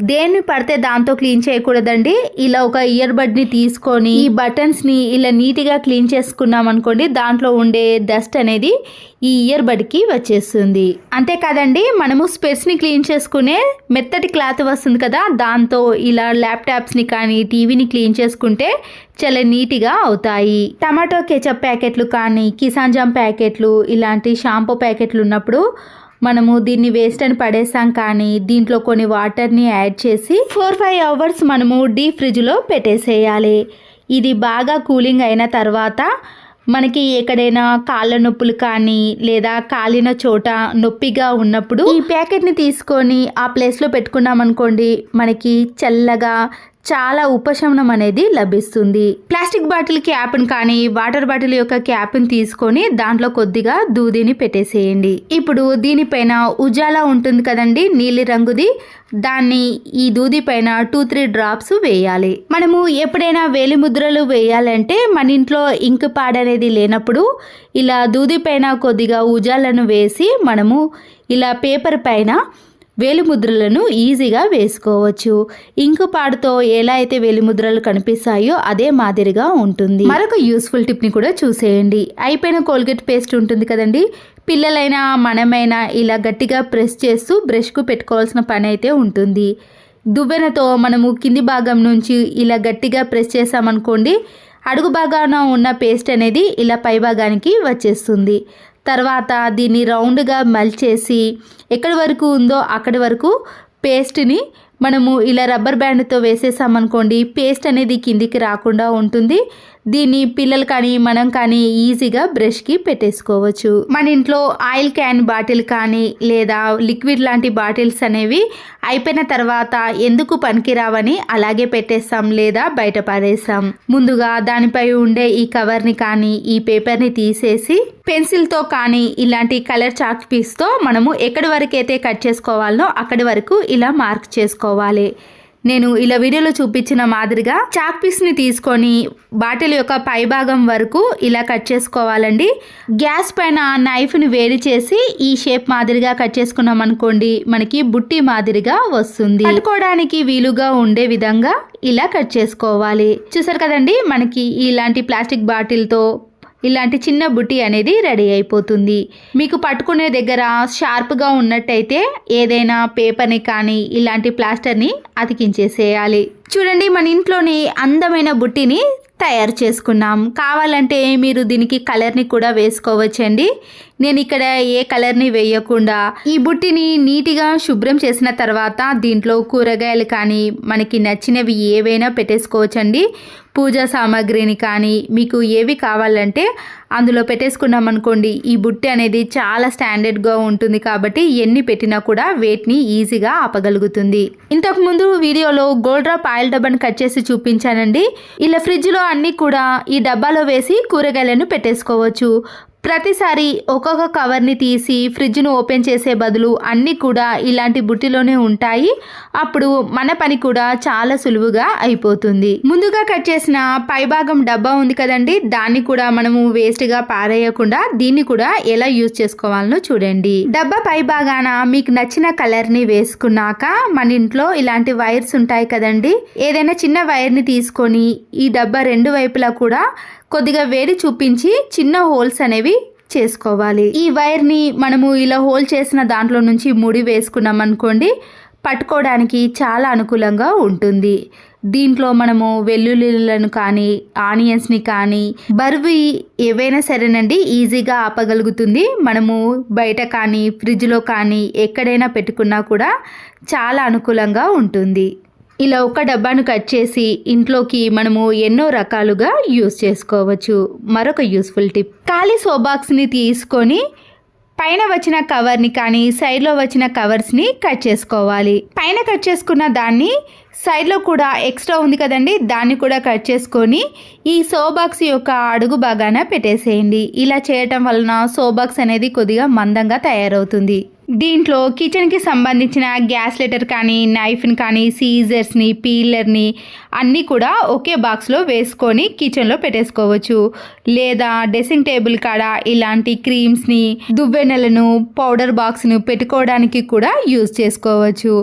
దేన్ని పడితే దాంతో క్లీన్ చేయకూడదండి. ఇలా ఒక ఇయర్ బడ్ని తీసుకొని ఈ బటన్స్ని ఇలా నీట్గా క్లీన్ చేసుకున్నాం అనుకోండి, దాంట్లో ఉండే డస్ట్ అనేది ఈ ఇయర్ బడ్కి వచ్చేస్తుంది. అంతేకాదండి, మనము స్పెట్స్ని క్లీన్ చేసుకునే మెత్తటి క్లాత్ వస్తుంది కదా, దాంతో ఇలా ల్యాప్టాప్స్ని కానీ టీవీని క్లీన్ చేసుకుంటే చాలా నీట్గా అవుతాయి. టమాటో కెచప్ ప్యాకెట్లు కానీ కిసాన్ జామ్ ప్యాకెట్లు ఇలాంటి షాంపూ ప్యాకెట్లు ఉన్నప్పుడు మనము దీన్ని వేస్ట్ అని పడేసాం, కానీ దీంట్లో కొన్ని వాటర్ని యాడ్ చేసి 4-5 అవర్స్ మనము డీప్ ఫ్రిడ్జ్లో పెట్టేసేయాలి. ఇది బాగా కూలింగ్ అయిన తర్వాత మనకి ఎక్కడైనా కాళ్ళ నొప్పులు కానీ లేదా కాలిన చోట నొప్పిగా ఉన్నప్పుడు ఈ ప్యాకెట్ని తీసుకొని ఆ ప్లేస్లో పెట్టుకున్నాం అనుకోండి, మనకి చల్లగా చాలా ఉపశమనం అనేది లభిస్తుంది. ప్లాస్టిక్ బాటిల్ క్యాప్ని కానీ వాటర్ బాటిల్ యొక్క క్యాప్ని తీసుకొని దాంట్లో కొద్దిగా దూదిని పెట్టేసేయండి. ఇప్పుడు దీనిపైన ఉజాలా ఉంటుంది కదండి, నీలి రంగుది, దాన్ని ఈ దూది పైన 2-3 డ్రాప్స్ వేయాలి. మనము ఎప్పుడైనా వేలి ముద్రలు వేయాలంటే మన ఇంట్లో ఇంక్ ప్యాడ్ అనేది లేనప్పుడు ఇలా దూది పైన కొద్దిగా ఉజాలను వేసి మనము ఇలా పేపర్ పైన వేలిముద్రలను ఈజీగా వేసుకోవచ్చు. ఇంకు పాడుతో ఎలా అయితే వేలిముద్రలు కనిపిస్తాయో అదే మాదిరిగా ఉంటుంది. మరొక యూస్ఫుల్ టిప్ని కూడా చూసేయండి. అయిపోయిన కోల్గేట్ పేస్ట్ ఉంటుంది కదండి, పిల్లలైనా మనమైనా ఇలా గట్టిగా ప్రెస్ చేస్తూ బ్రష్కు పెట్టుకోవాల్సిన పని అయితే ఉంటుంది. దువ్వెనతో మనము కింది భాగం నుంచి ఇలా గట్టిగా ప్రెస్ చేసామనుకోండి, అడుగు భాగాన ఉన్న పేస్ట్ అనేది ఇలా పై భాగానికి వచ్చేస్తుంది. తర్వాత దీన్ని రౌండ్గా మల్చేసి ఎక్కడి వరకు ఉందో అక్కడి వరకు పేస్ట్ని మనము ఇలా రబ్బర్ బ్యాండ్తో వేసేసామనుకోండి, పేస్ట్ అనేది కిందికి రాకుండా ఉంటుంది. దీన్ని పిల్లలు కానీ మనం కానీ ఈజీగా బ్రష్కి పెట్టేసుకోవచ్చు. మన ఇంట్లో ఆయిల్ క్యాన్ బాటిల్ కానీ లేదా లిక్విడ్ లాంటి బాటిల్స్ అనేవి అయిపోయిన తర్వాత ఎందుకు పనికిరావని అలాగే పెట్టేస్తాం లేదా బయట పారేస్తాం. ముందుగా దానిపై ఉండే ఈ కవర్ని కానీ ఈ పేపర్ని తీసేసి పెన్సిల్తో కానీ ఇలాంటి కలర్ చాక్ పీస్తో మనము ఎక్కడి వరకు అయితే కట్ చేసుకోవాలనో అక్కడి వరకు ఇలా మార్క్ చేసుకోవాలి. నేను ఇలా వీడియోలో చూపించిన మాదిరిగా చాక్ పీస్ని తీసుకొని బాటిల్ యొక్క పై భాగం వరకు ఇలా కట్ చేసుకోవాలండి. గ్యాస్ పైన నైఫ్ని వేడి చేసి ఈ షేప్ మాదిరిగా కట్ చేసుకున్నాం అనుకోండి, మనకి బుట్టి మాదిరిగా వస్తుంది. కట్టుకోవడానికి వీలుగా ఉండే విధంగా ఇలా కట్ చేసుకోవాలి. చూసారు కదండి, మనకి ఇలాంటి ప్లాస్టిక్ బాటిల్తో ఇలాంటి చిన్న బుట్టి అనేది రెడీ అయిపోతుంది. మీకు పట్టుకునే దగ్గర షార్ప్గా ఉన్నట్టయితే ఏదైనా పేపర్ని కానీ ఇలాంటి ప్లాస్టర్ని అతికించేసేయాలి. చూడండి, మన ఇంట్లోని అందమైన బుట్టిని తయారు చేసుకున్నాం. కావాలంటే మీరు దీనికి కలర్ని కూడా వేసుకోవచ్చండి. నేను ఇక్కడ ఏ కలర్ని వేయకుండా ఈ బుట్టిని నీట్గా శుభ్రం చేసిన తర్వాత దీంట్లో కూరగాయలు కానీ మనకి నచ్చినవి ఏవైనా పెట్టేసుకోవచ్చండి. పూజా సామాగ్రిని కానీ మీకు ఏవి కావాలంటే అందులో పెట్టేసుకున్నాం అనుకోండి, ఈ బుట్టి అనేది చాలా స్టాండర్డ్గా ఉంటుంది కాబట్టి ఎన్ని పెట్టినా కూడా వెయిట్ని ఈజీగా ఆపగలుగుతుంది. ఇంతకుముందు వీడియోలో గోల్డ్ డ్రాప్ ఆయిల్ డబ్బాను కట్ చేసి చూపించానండి. ఇలా ఫ్రిడ్జ్లో అన్నీ కూడా ఈ డబ్బాలో వేసి కూరగాయలను పెట్టేసుకోవచ్చు. ప్రతిసారి ఒక్కొక్క కవర్ని తీసి ఫ్రిడ్జ్ను ఓపెన్ చేసే బదులు అన్నీ కూడా ఇలాంటి బుట్టిలోనే ఉంటాయి. అప్పుడు మన పని కూడా చాలా సులువుగా అయిపోతుంది. ముందుగా కట్ చేసిన పైభాగం డబ్బా ఉంది కదండి, దాన్ని కూడా మనము వేస్ట్గా పారేయకుండా దీన్ని కూడా ఎలా యూజ్ చేసుకోవాలనో చూడండి. డబ్బా పై భాగాన మీకు నచ్చిన కలర్ని వేసుకున్నాక మన ఇంట్లో ఇలాంటి వైర్స్ ఉంటాయి కదండి, ఏదైనా చిన్న వైర్ని తీసుకొని ఈ డబ్బా రెండు వైపులా కూడా కొద్దిగా వేడి చూపించి చిన్న హోల్స్ అనేవి చేసుకోవాలి. ఈ వైర్ని మనము ఇలా హోల్ చేసిన దాంట్లో నుంచి ముడి వేసుకున్నాం అనుకోండి, పట్టుకోవడానికి చాలా అనుకూలంగా ఉంటుంది. దీంట్లో మనము వెల్లుల్లిలను కానీ ఆనియన్స్ని కానీ బరువు ఏవైనా సరేనండి ఈజీగా ఆపగలుగుతుంది. మనము బయట కానీ ఫ్రిడ్జ్లో కానీ ఎక్కడైనా పెట్టుకున్నా కూడా చాలా అనుకూలంగా ఉంటుంది. ఇలా ఒక డబ్బాను కట్ చేసి ఇంట్లోకి మనము ఎన్నో రకాలుగా యూస్ చేసుకోవచ్చు. మరొక యూస్ఫుల్ టిప్, ఖాళీ సోబాక్స్ని తీసుకొని పైన వచ్చిన కవర్ని కానీ సైడ్లో వచ్చిన కవర్స్ని కట్ చేసుకోవాలి. పైన కట్ చేసుకున్న దాన్ని సైడ్లో కూడా ఎక్స్ట్రా ఉంది కదండి, దాన్ని కూడా కట్ చేసుకొని ఈ సోబాక్స్ యొక్క అడుగు భాగాన పెట్టేసేయండి. ఇలా చేయటం వలన సోబాక్స్ అనేది కొద్దిగా మందంగా తయారవుతుంది. దీంట్లో కిచెన్కి సంబంధించిన గ్యాస్ లైటర్ కానీ నైఫ్ని కానీ సీజర్స్ని పీలర్ని అన్నీ కూడా ఒకే బాక్స్లో వేసుకొని కిచెన్లో పెట్టేసుకోవచ్చు. లేదా డ్రెస్సింగ్ టేబుల్ కాడ ఇలాంటి క్రీమ్స్ని దువ్వెనలను పౌడర్ బాక్స్ను పెట్టుకోవడానికి కూడా యూజ్ చేసుకోవచ్చు.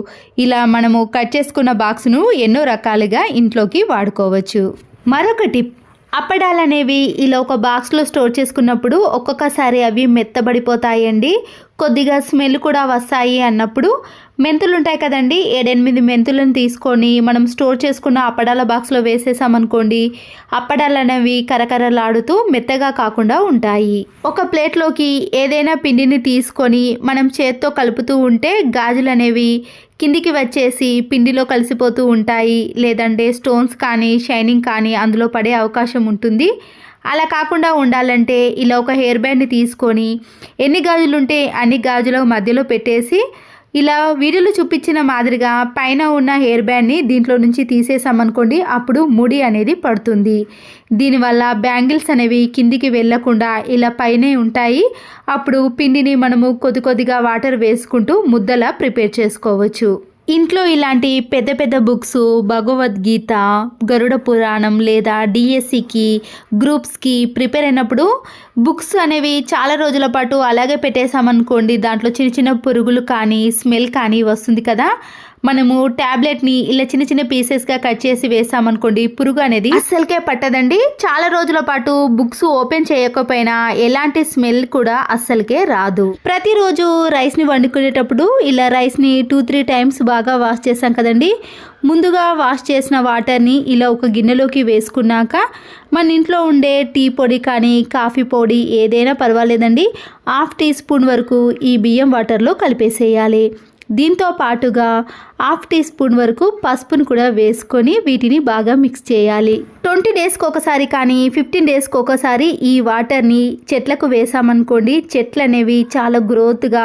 ఇలా మనము కట్ చేసుకున్న బాక్స్ను ఎన్నో రకాలుగా ఇంట్లోకి వాడుకోవచ్చు. మరొక టిప్, అప్పడాలు అనేవి ఇలా ఒక బాక్స్లో స్టోర్ చేసుకున్నప్పుడు ఒక్కొక్కసారి అవి మెత్తబడిపోతాయండి, కొద్దిగా స్మెల్ కూడా వస్తాయి అన్నప్పుడు మెంతులు ఉంటాయి కదండి, 7-8 మెంతులను తీసుకొని మనం స్టోర్ చేసుకున్న అప్పడాల బాక్స్లో వేసేసామనుకోండి, అప్పడాలు అనేవి కరకరలాడుతూ మెత్తగా కాకుండా ఉంటాయి. ఒక ప్లేట్లోకి ఏదైనా పిండిని తీసుకొని మనం చేత్తో కలుపుతూ ఉంటే గాజులు అనేవి కిందికి వచ్చేసి పిండిలో కలిసిపోతూ ఉంటాయి, లేదంటే స్టోన్స్ కానీ షైనింగ్ కానీ అందులో పడే అవకాశం ఉంటుంది. అలా కాకుండా ఉండాలంటే ఇలా ఒక హెయిర్ బ్యాండ్ని తీసుకొని ఎన్ని గాజులు ఉంటే అన్ని గాజుల మధ్యలో పెట్టేసి ఇలా వీడియోలో చూపించిన మాదిరిగా పైన ఉన్న హెయిర్ బ్యాండ్ని దీంట్లో నుంచి తీసేసామనుకోండి, అప్పుడు ముడి అనేది పడుతుంది. దీనివల్ల బ్యాంగిల్స్ అనేవి కిందికి వెళ్ళకుండా ఇలా పైనే ఉంటాయి. అప్పుడు పిండిని మనము కొద్దిగా వాటర్ వేసుకుంటూ ముద్దలా ప్రిపేర్ చేసుకోవచ్చు. ఇంట్లో ఇలాంటి పెద్ద పెద్ద బుక్స్, భగవద్గీత, గరుడ పురాణం లేదా డిఎస్సికి గ్రూప్స్కి ప్రిపేర్ అయినప్పుడు బుక్స్ అనేవి చాలా రోజుల పాటు అలాగే పెట్టేసామనుకోండి, దాంట్లో చిన్న చిన్న పురుగులు కానీ స్మెల్ కానీ వస్తుంది కదా. మనము ట్యాబ్లెట్ని ఇలా చిన్న చిన్న పీసెస్గా కట్ చేసి వేసామనుకోండి, పురుగు అనేది అస్సలకే పట్టదండి. చాలా రోజుల పాటు బుక్స్ ఓపెన్ చేయకపోయినా ఎలాంటి స్మెల్ కూడా అస్సలకే రాదు. ప్రతిరోజు రైస్ని వండుకునేటప్పుడు ఇలా రైస్ని 2-3 టైమ్స్ బాగా వాష్ చేసాం కదండి. ముందుగా వాష్ చేసిన వాటర్ని ఇలా ఒక గిన్నెలోకి వేసుకున్నాక మన ఇంట్లో ఉండే టీ పొడి కానీ కాఫీ పొడి ఏదైనా పర్వాలేదండి, 1/2 టీ స్పూన్ వరకు ఈ బియ్యం వాటర్లో కలిపేసేయాలి. దీంతో పాటుగా 1/2 టీ స్పూన్ వరకు పసుపును కూడా వేసుకొని వీటిని బాగా మిక్స్ చేయాలి. 20 డేస్కి ఒకసారి కానీ 15 డేస్కి ఒకసారి ఈ వాటర్ని చెట్లకు వేసామనుకోండి, చెట్లు అనేవి చాలా గ్రోత్గా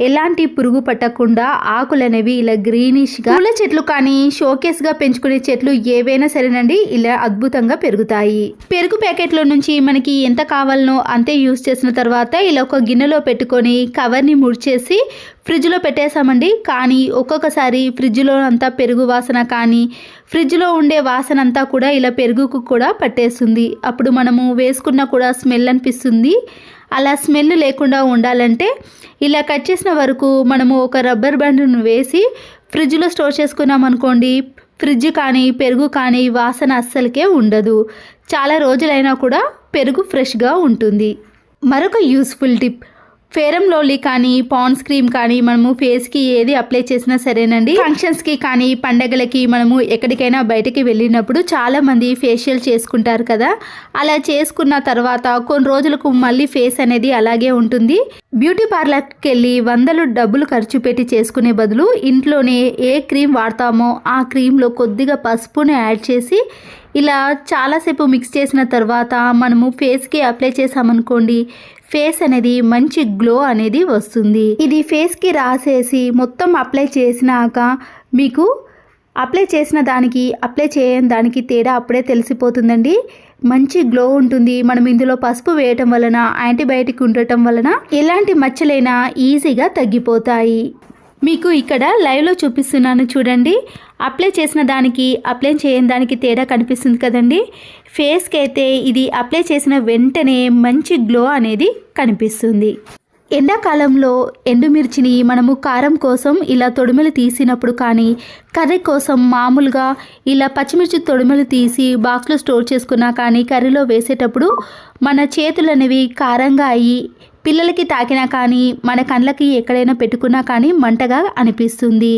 ఎలాంటి పురుగు పట్టకుండా ఆకులు అనేవి ఇలా గ్రీనిష్గా, పూల చెట్లు కానీ షోకేస్గా పెంచుకునే చెట్లు ఏవైనా సరేనండి ఇలా అద్భుతంగా పెరుగుతాయి. పెరుగు ప్యాకెట్లో నుంచి మనకి ఎంత కావాలనో అంతే యూజ్ చేసిన తర్వాత ఇలా ఒక గిన్నెలో పెట్టుకొని కవర్ని ముడిచేసి ఫ్రిడ్జ్లో పెట్టేసామండి. కానీ ఒక్కొక్కసారి ఫ్రిడ్జ్లో అంతా పెరుగు వాసన కానీ ఫ్రిడ్జ్లో ఉండే వాసన అంతా కూడా ఇలా పెరుగుకు కూడా పట్టేస్తుంది. అప్పుడు మనము వేసుకున్నా కూడా స్మెల్ అనిపిస్తుంది. అలా స్మెల్ లేకుండా ఉండాలంటే ఇలా కట్ చేసిన వరకు మనము ఒక రబ్బర్ బ్యాండ్ను వేసి ఫ్రిడ్జ్లో స్టోర్ చేసుకున్నాం అనుకోండి, ఫ్రిడ్జ్ కానీ పెరుగు కానీ వాసన అస్సలకే ఉండదు. చాలా రోజులైనా కూడా పెరుగు ఫ్రెష్గా ఉంటుంది. మరొక useful tip, fair and lovely కానీ పాండ్స్ క్రీమ్ కానీ మనము ఫేస్కి ఏది అప్లై చేసినా సరేనండి, ఫంక్షన్స్కి కానీ పండగలకి మనము ఎక్కడికైనా బయటకి వెళ్ళినప్పుడు చాలామంది ఫేషియల్ చేసుకుంటారు కదా. అలా చేసుకున్న తర్వాత కొన్ని రోజులకు మళ్ళీ ఫేస్ అనేది అలాగే ఉంటుంది. బ్యూటీ పార్లర్కి వెళ్ళి వందలు డబ్బులు ఖర్చు పెట్టి చేసుకునే బదులు ఇంట్లోనే ఏ క్రీమ్ వాడతామో ఆ క్రీమ్లో కొద్దిగా పసుపుని యాడ్ చేసి ఇలా చాలాసేపు మిక్స్ చేసిన తర్వాత మనము ఫేస్కి అప్లై చేసామనుకోండి, ఫేస్ అనేది మంచి గ్లో అనేది వస్తుంది. ఇది ఫేస్కి రాసేసి మొత్తం అప్లై చేసినాక మీకు అప్లై చేసిన దానికి అప్లై చేయని దానికి తేడా అప్పుడే తెలిసిపోతుందండి. మంచి గ్లో ఉంటుంది. మనం ఇందులో పసుపు వేయటం వలన, యాంటీబయాటిక్ ఉండటం వలన ఎలాంటి మచ్చలైనా ఈజీగా తగ్గిపోతాయి. మీకు ఇక్కడ లైవ్లో చూపిస్తున్నాను చూడండి. అప్లై చేసిన దానికి అప్లై చేయని దానికి తేడా కనిపిస్తుంది కదండి. ఫేస్కి అయితే ఇది అప్లై చేసిన వెంటనే మంచి గ్లో అనేది కనిపిస్తుంది. ఎండాకాలంలో ఎండుమిర్చిని మనము కారం కోసం ఇలా తొడిమెలు తీసినప్పుడు కానీ, కర్రీ కోసం మామూలుగా ఇలా పచ్చిమిర్చి తొడిమెలు తీసి బాక్స్లో స్టోర్ చేసుకున్నా కానీ కర్రీలో వేసేటప్పుడు మన చేతులు అనేవి కారంగా అయ్యి పిల్లలకి తాకినా కానీ మన కళ్ళకి ఎక్కడైనా పెట్టుకున్నా కానీ మంటగా అనిపిస్తుంది.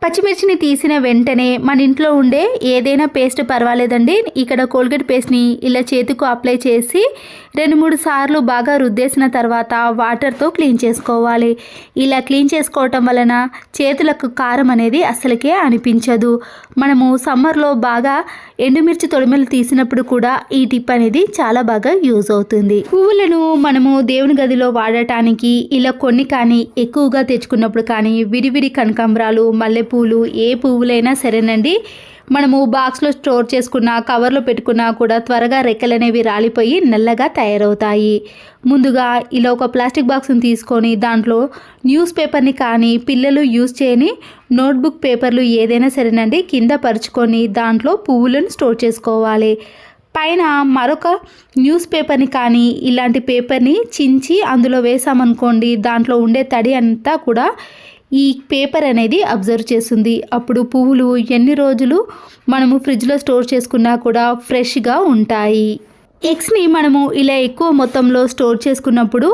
పచ్చిమిర్చిని తీసిన వెంటనే మన ఇంట్లో ఉండే ఏదైనా పేస్ట్ పర్వాలేదండి. ఇక్కడ కోల్గేట్ పేస్ట్ని ఇలా చేతికి అప్లై చేసి 2-3 సార్లు బాగా రుద్దేసిన తర్వాత వాటర్తో క్లీన్ చేసుకోవాలి. ఇలా క్లీన్ చేసుకోవటం వలన చేతులకు కారం అనేది అస్సలకే అనిపించదు. మనము సమ్మర్లో బాగా ఎండుమిర్చి తొడిమెలు తీసినప్పుడు కూడా ఈ టిప్ అనేది చాలా బాగా యూజ్ అవుతుంది. పువ్వులను మనము దేవుని గదిలో వాడటానికి ఇలా కొన్ని కానీ ఎక్కువగా తెచ్చుకున్నప్పుడు కానీ విడివిడి కనకాంబరాలు, మల్లెపూలు ఏ పువ్వులైనా సరేనండి, మనము బాక్స్లో స్టోర్ చేసుకున్న కవర్లో పెట్టుకున్నా కూడా త్వరగా రెక్కలు అనేవి రాలిపోయి నల్లగా తయారవుతాయి. ముందుగా ఇలా ఒక ప్లాస్టిక్ బాక్స్ని తీసుకొని దాంట్లో న్యూస్ పేపర్ని కానీ పిల్లలు యూజ్ చేయని నోట్బుక్ పేపర్లు ఏదైనా సరేనండి కింద పరుచుకొని దాంట్లో పువ్వులను స్టోర్ చేసుకోవాలి. పైన మరొక న్యూస్ పేపర్ని కానీ ఇలాంటి పేపర్ని చించి అందులో వేసామనుకోండి, దాంట్లో ఉండే తడి అంతా కూడా ఈ పేపర్ అనేది అబ్జర్వ్ చేస్తుంది. అప్పుడు పువ్వులు ఎన్ని రోజులు మనము ఫ్రిడ్జ్లో స్టోర్ చేసుకున్నా కూడా ఫ్రెష్గా ఉంటాయి. ఎగ్స్ని మనము ఇలా ఎక్కువ మొత్తంలో స్టోర్ చేసుకున్నప్పుడు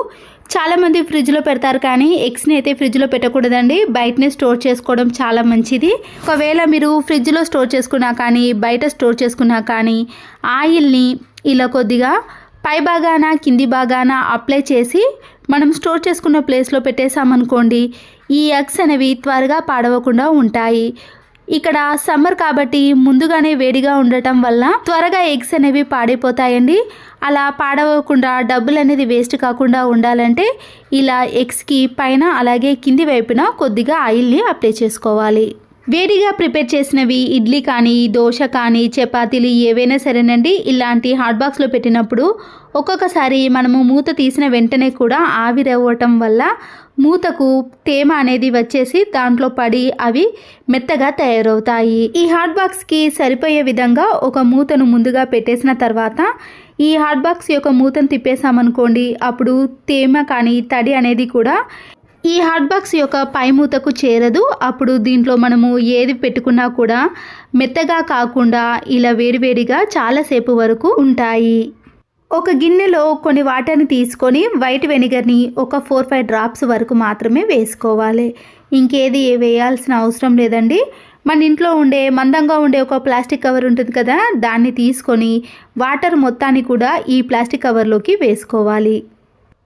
చాలామంది ఫ్రిడ్జ్లో పెడతారు, కానీ ఎగ్స్ని అయితే ఫ్రిడ్జ్లో పెట్టకూడదండి. బయటనే స్టోర్ చేసుకోవడం చాలా మంచిది. ఒకవేళ మీరు ఫ్రిడ్జ్లో స్టోర్ చేసుకున్నా కానీ బయట స్టోర్ చేసుకున్నా కానీ ఆయిల్ని ఇలా కొద్దిగా పై భాగాన కింది భాగాన అప్లై చేసి మనం స్టోర్ చేసుకున్న ప్లేస్లో పెట్టేసామనుకోండి, ఈ ఎగ్స్ అనేవి త్వరగా పాడవకుండా ఉంటాయి. ఇక్కడ సమ్మర్ కాబట్టి ముందుగానే వేడిగా ఉండటం వల్ల త్వరగా ఎగ్స్ అనేవి పాడైపోతాయండి. అలా పాడవకుండా డబ్బులు అనేది వేస్ట్ కాకుండా ఉండాలంటే ఇలా ఎగ్స్కి పైన అలాగే కింది వైపున కొద్దిగా ఆయిల్ని అప్లై చేసుకోవాలి. వేడిగా ప్రిపేర్ చేసినవి ఇడ్లీ కానీ దోశ కానీ చపాతీలు ఏవైనా సరేనండి ఇలాంటి హాట్ బాక్స్లో పెట్టినప్పుడు ఒక్కొక్కసారి మనము మూత తీసిన వెంటనే కూడా ఆవిరవ్వటం వల్ల మూతకు తేమ అనేది వచ్చేసి దాంట్లో పడి అవి మెత్తగా తయారవుతాయి. ఈ హాట్ బాక్స్కి సరిపోయే విధంగా ఒక మూతను ముందుగా పెట్టేసిన తర్వాత ఈ హాట్ బాక్స్ యొక్క మూతను తిప్పేసామనుకోండి, అప్పుడు తేమ కానీ తడి అనేది కూడా ఈ హాట్ బాక్స్ యొక్క పై మూతకు చేరదు. అప్పుడు దీంట్లో మనము ఏది పెట్టుకున్నా కూడా మెత్తగా కాకుండా ఇలా వేడివేడిగా చాలాసేపు వరకు ఉంటాయి. ఒక గిన్నెలో కొన్ని వాటర్ని తీసుకొని వైట్ వెనిగర్ని ఒక 4-5 డ్రాప్స్ వరకు మాత్రమే వేసుకోవాలి. ఇంకేది వేయాల్సిన అవసరం లేదండి. మన ఇంట్లో ఉండే మందంగా ఉండే ఒక ప్లాస్టిక్ కవర్ ఉంటుంది కదా, దాన్ని తీసుకొని వాటర్ మొత్తాన్ని కూడా ఈ ప్లాస్టిక్ కవర్లోకి వేసుకోవాలి.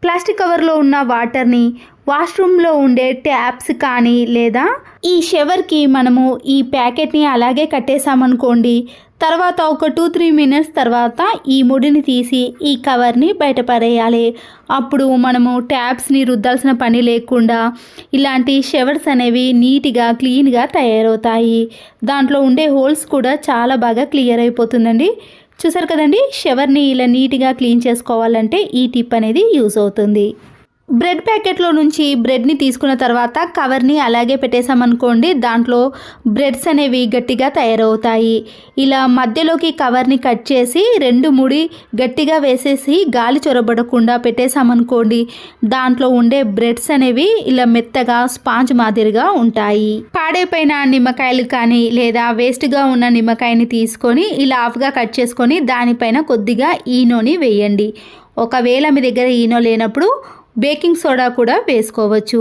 ప్లాస్టిక్ కవర్లో ఉన్న వాటర్ని వాష్రూమ్లో ఉండే ట్యాప్స్ కానీ లేదా ఈ షవర్కి మనము ఈ ప్యాకెట్ని అలాగే కట్టేసామనుకోండి, తర్వాత ఒక 2-3 మినిట్స్ తర్వాత ఈ ముడిని తీసి ఈ కవర్ని బయట పడేయాలి. అప్పుడు మనము ట్యాప్స్ని రుద్దాల్సిన పని లేకుండా ఇలాంటి షవర్స్ అనేవి నీట్గా క్లీన్గా తయారవుతాయి. దాంట్లో ఉండే హోల్స్ కూడా చాలా బాగా క్లియర్ అయిపోతుందండి. చూసారు కదండి, షవర్ని ఇలా నీట్గా క్లీన్ చేసుకోవాలంటే ఈ టిప్ అనేది యూజ్ అవుతుంది. బ్రెడ్ ప్యాకెట్లో నుంచి బ్రెడ్ని తీసుకున్న తర్వాత కవర్ని అలాగే పెట్టేసామనుకోండి, దాంట్లో బ్రెడ్స్ అనేవి గట్టిగా తయారవుతాయి. ఇలా మధ్యలోకి కవర్ని కట్ చేసి 2 ముడి గట్టిగా వేసేసి గాలి చొరబడకుండా పెట్టేసామనుకోండి, దాంట్లో ఉండే బ్రెడ్స్ అనేవి ఇలా మెత్తగా స్పాంజ్ మాదిరిగా ఉంటాయి. పాడైపోయిన నిమ్మకాయలు కానీ లేదా వేస్ట్గా ఉన్న నిమ్మకాయని తీసుకొని ఇలా హాఫ్గా కట్ చేసుకొని దానిపైన కొద్దిగా ఈనోని వేయండి. ఒకవేళ మీ దగ్గర ఈనో లేనప్పుడు బేకింగ్ సోడా కూడా వేసుకోవచ్చు.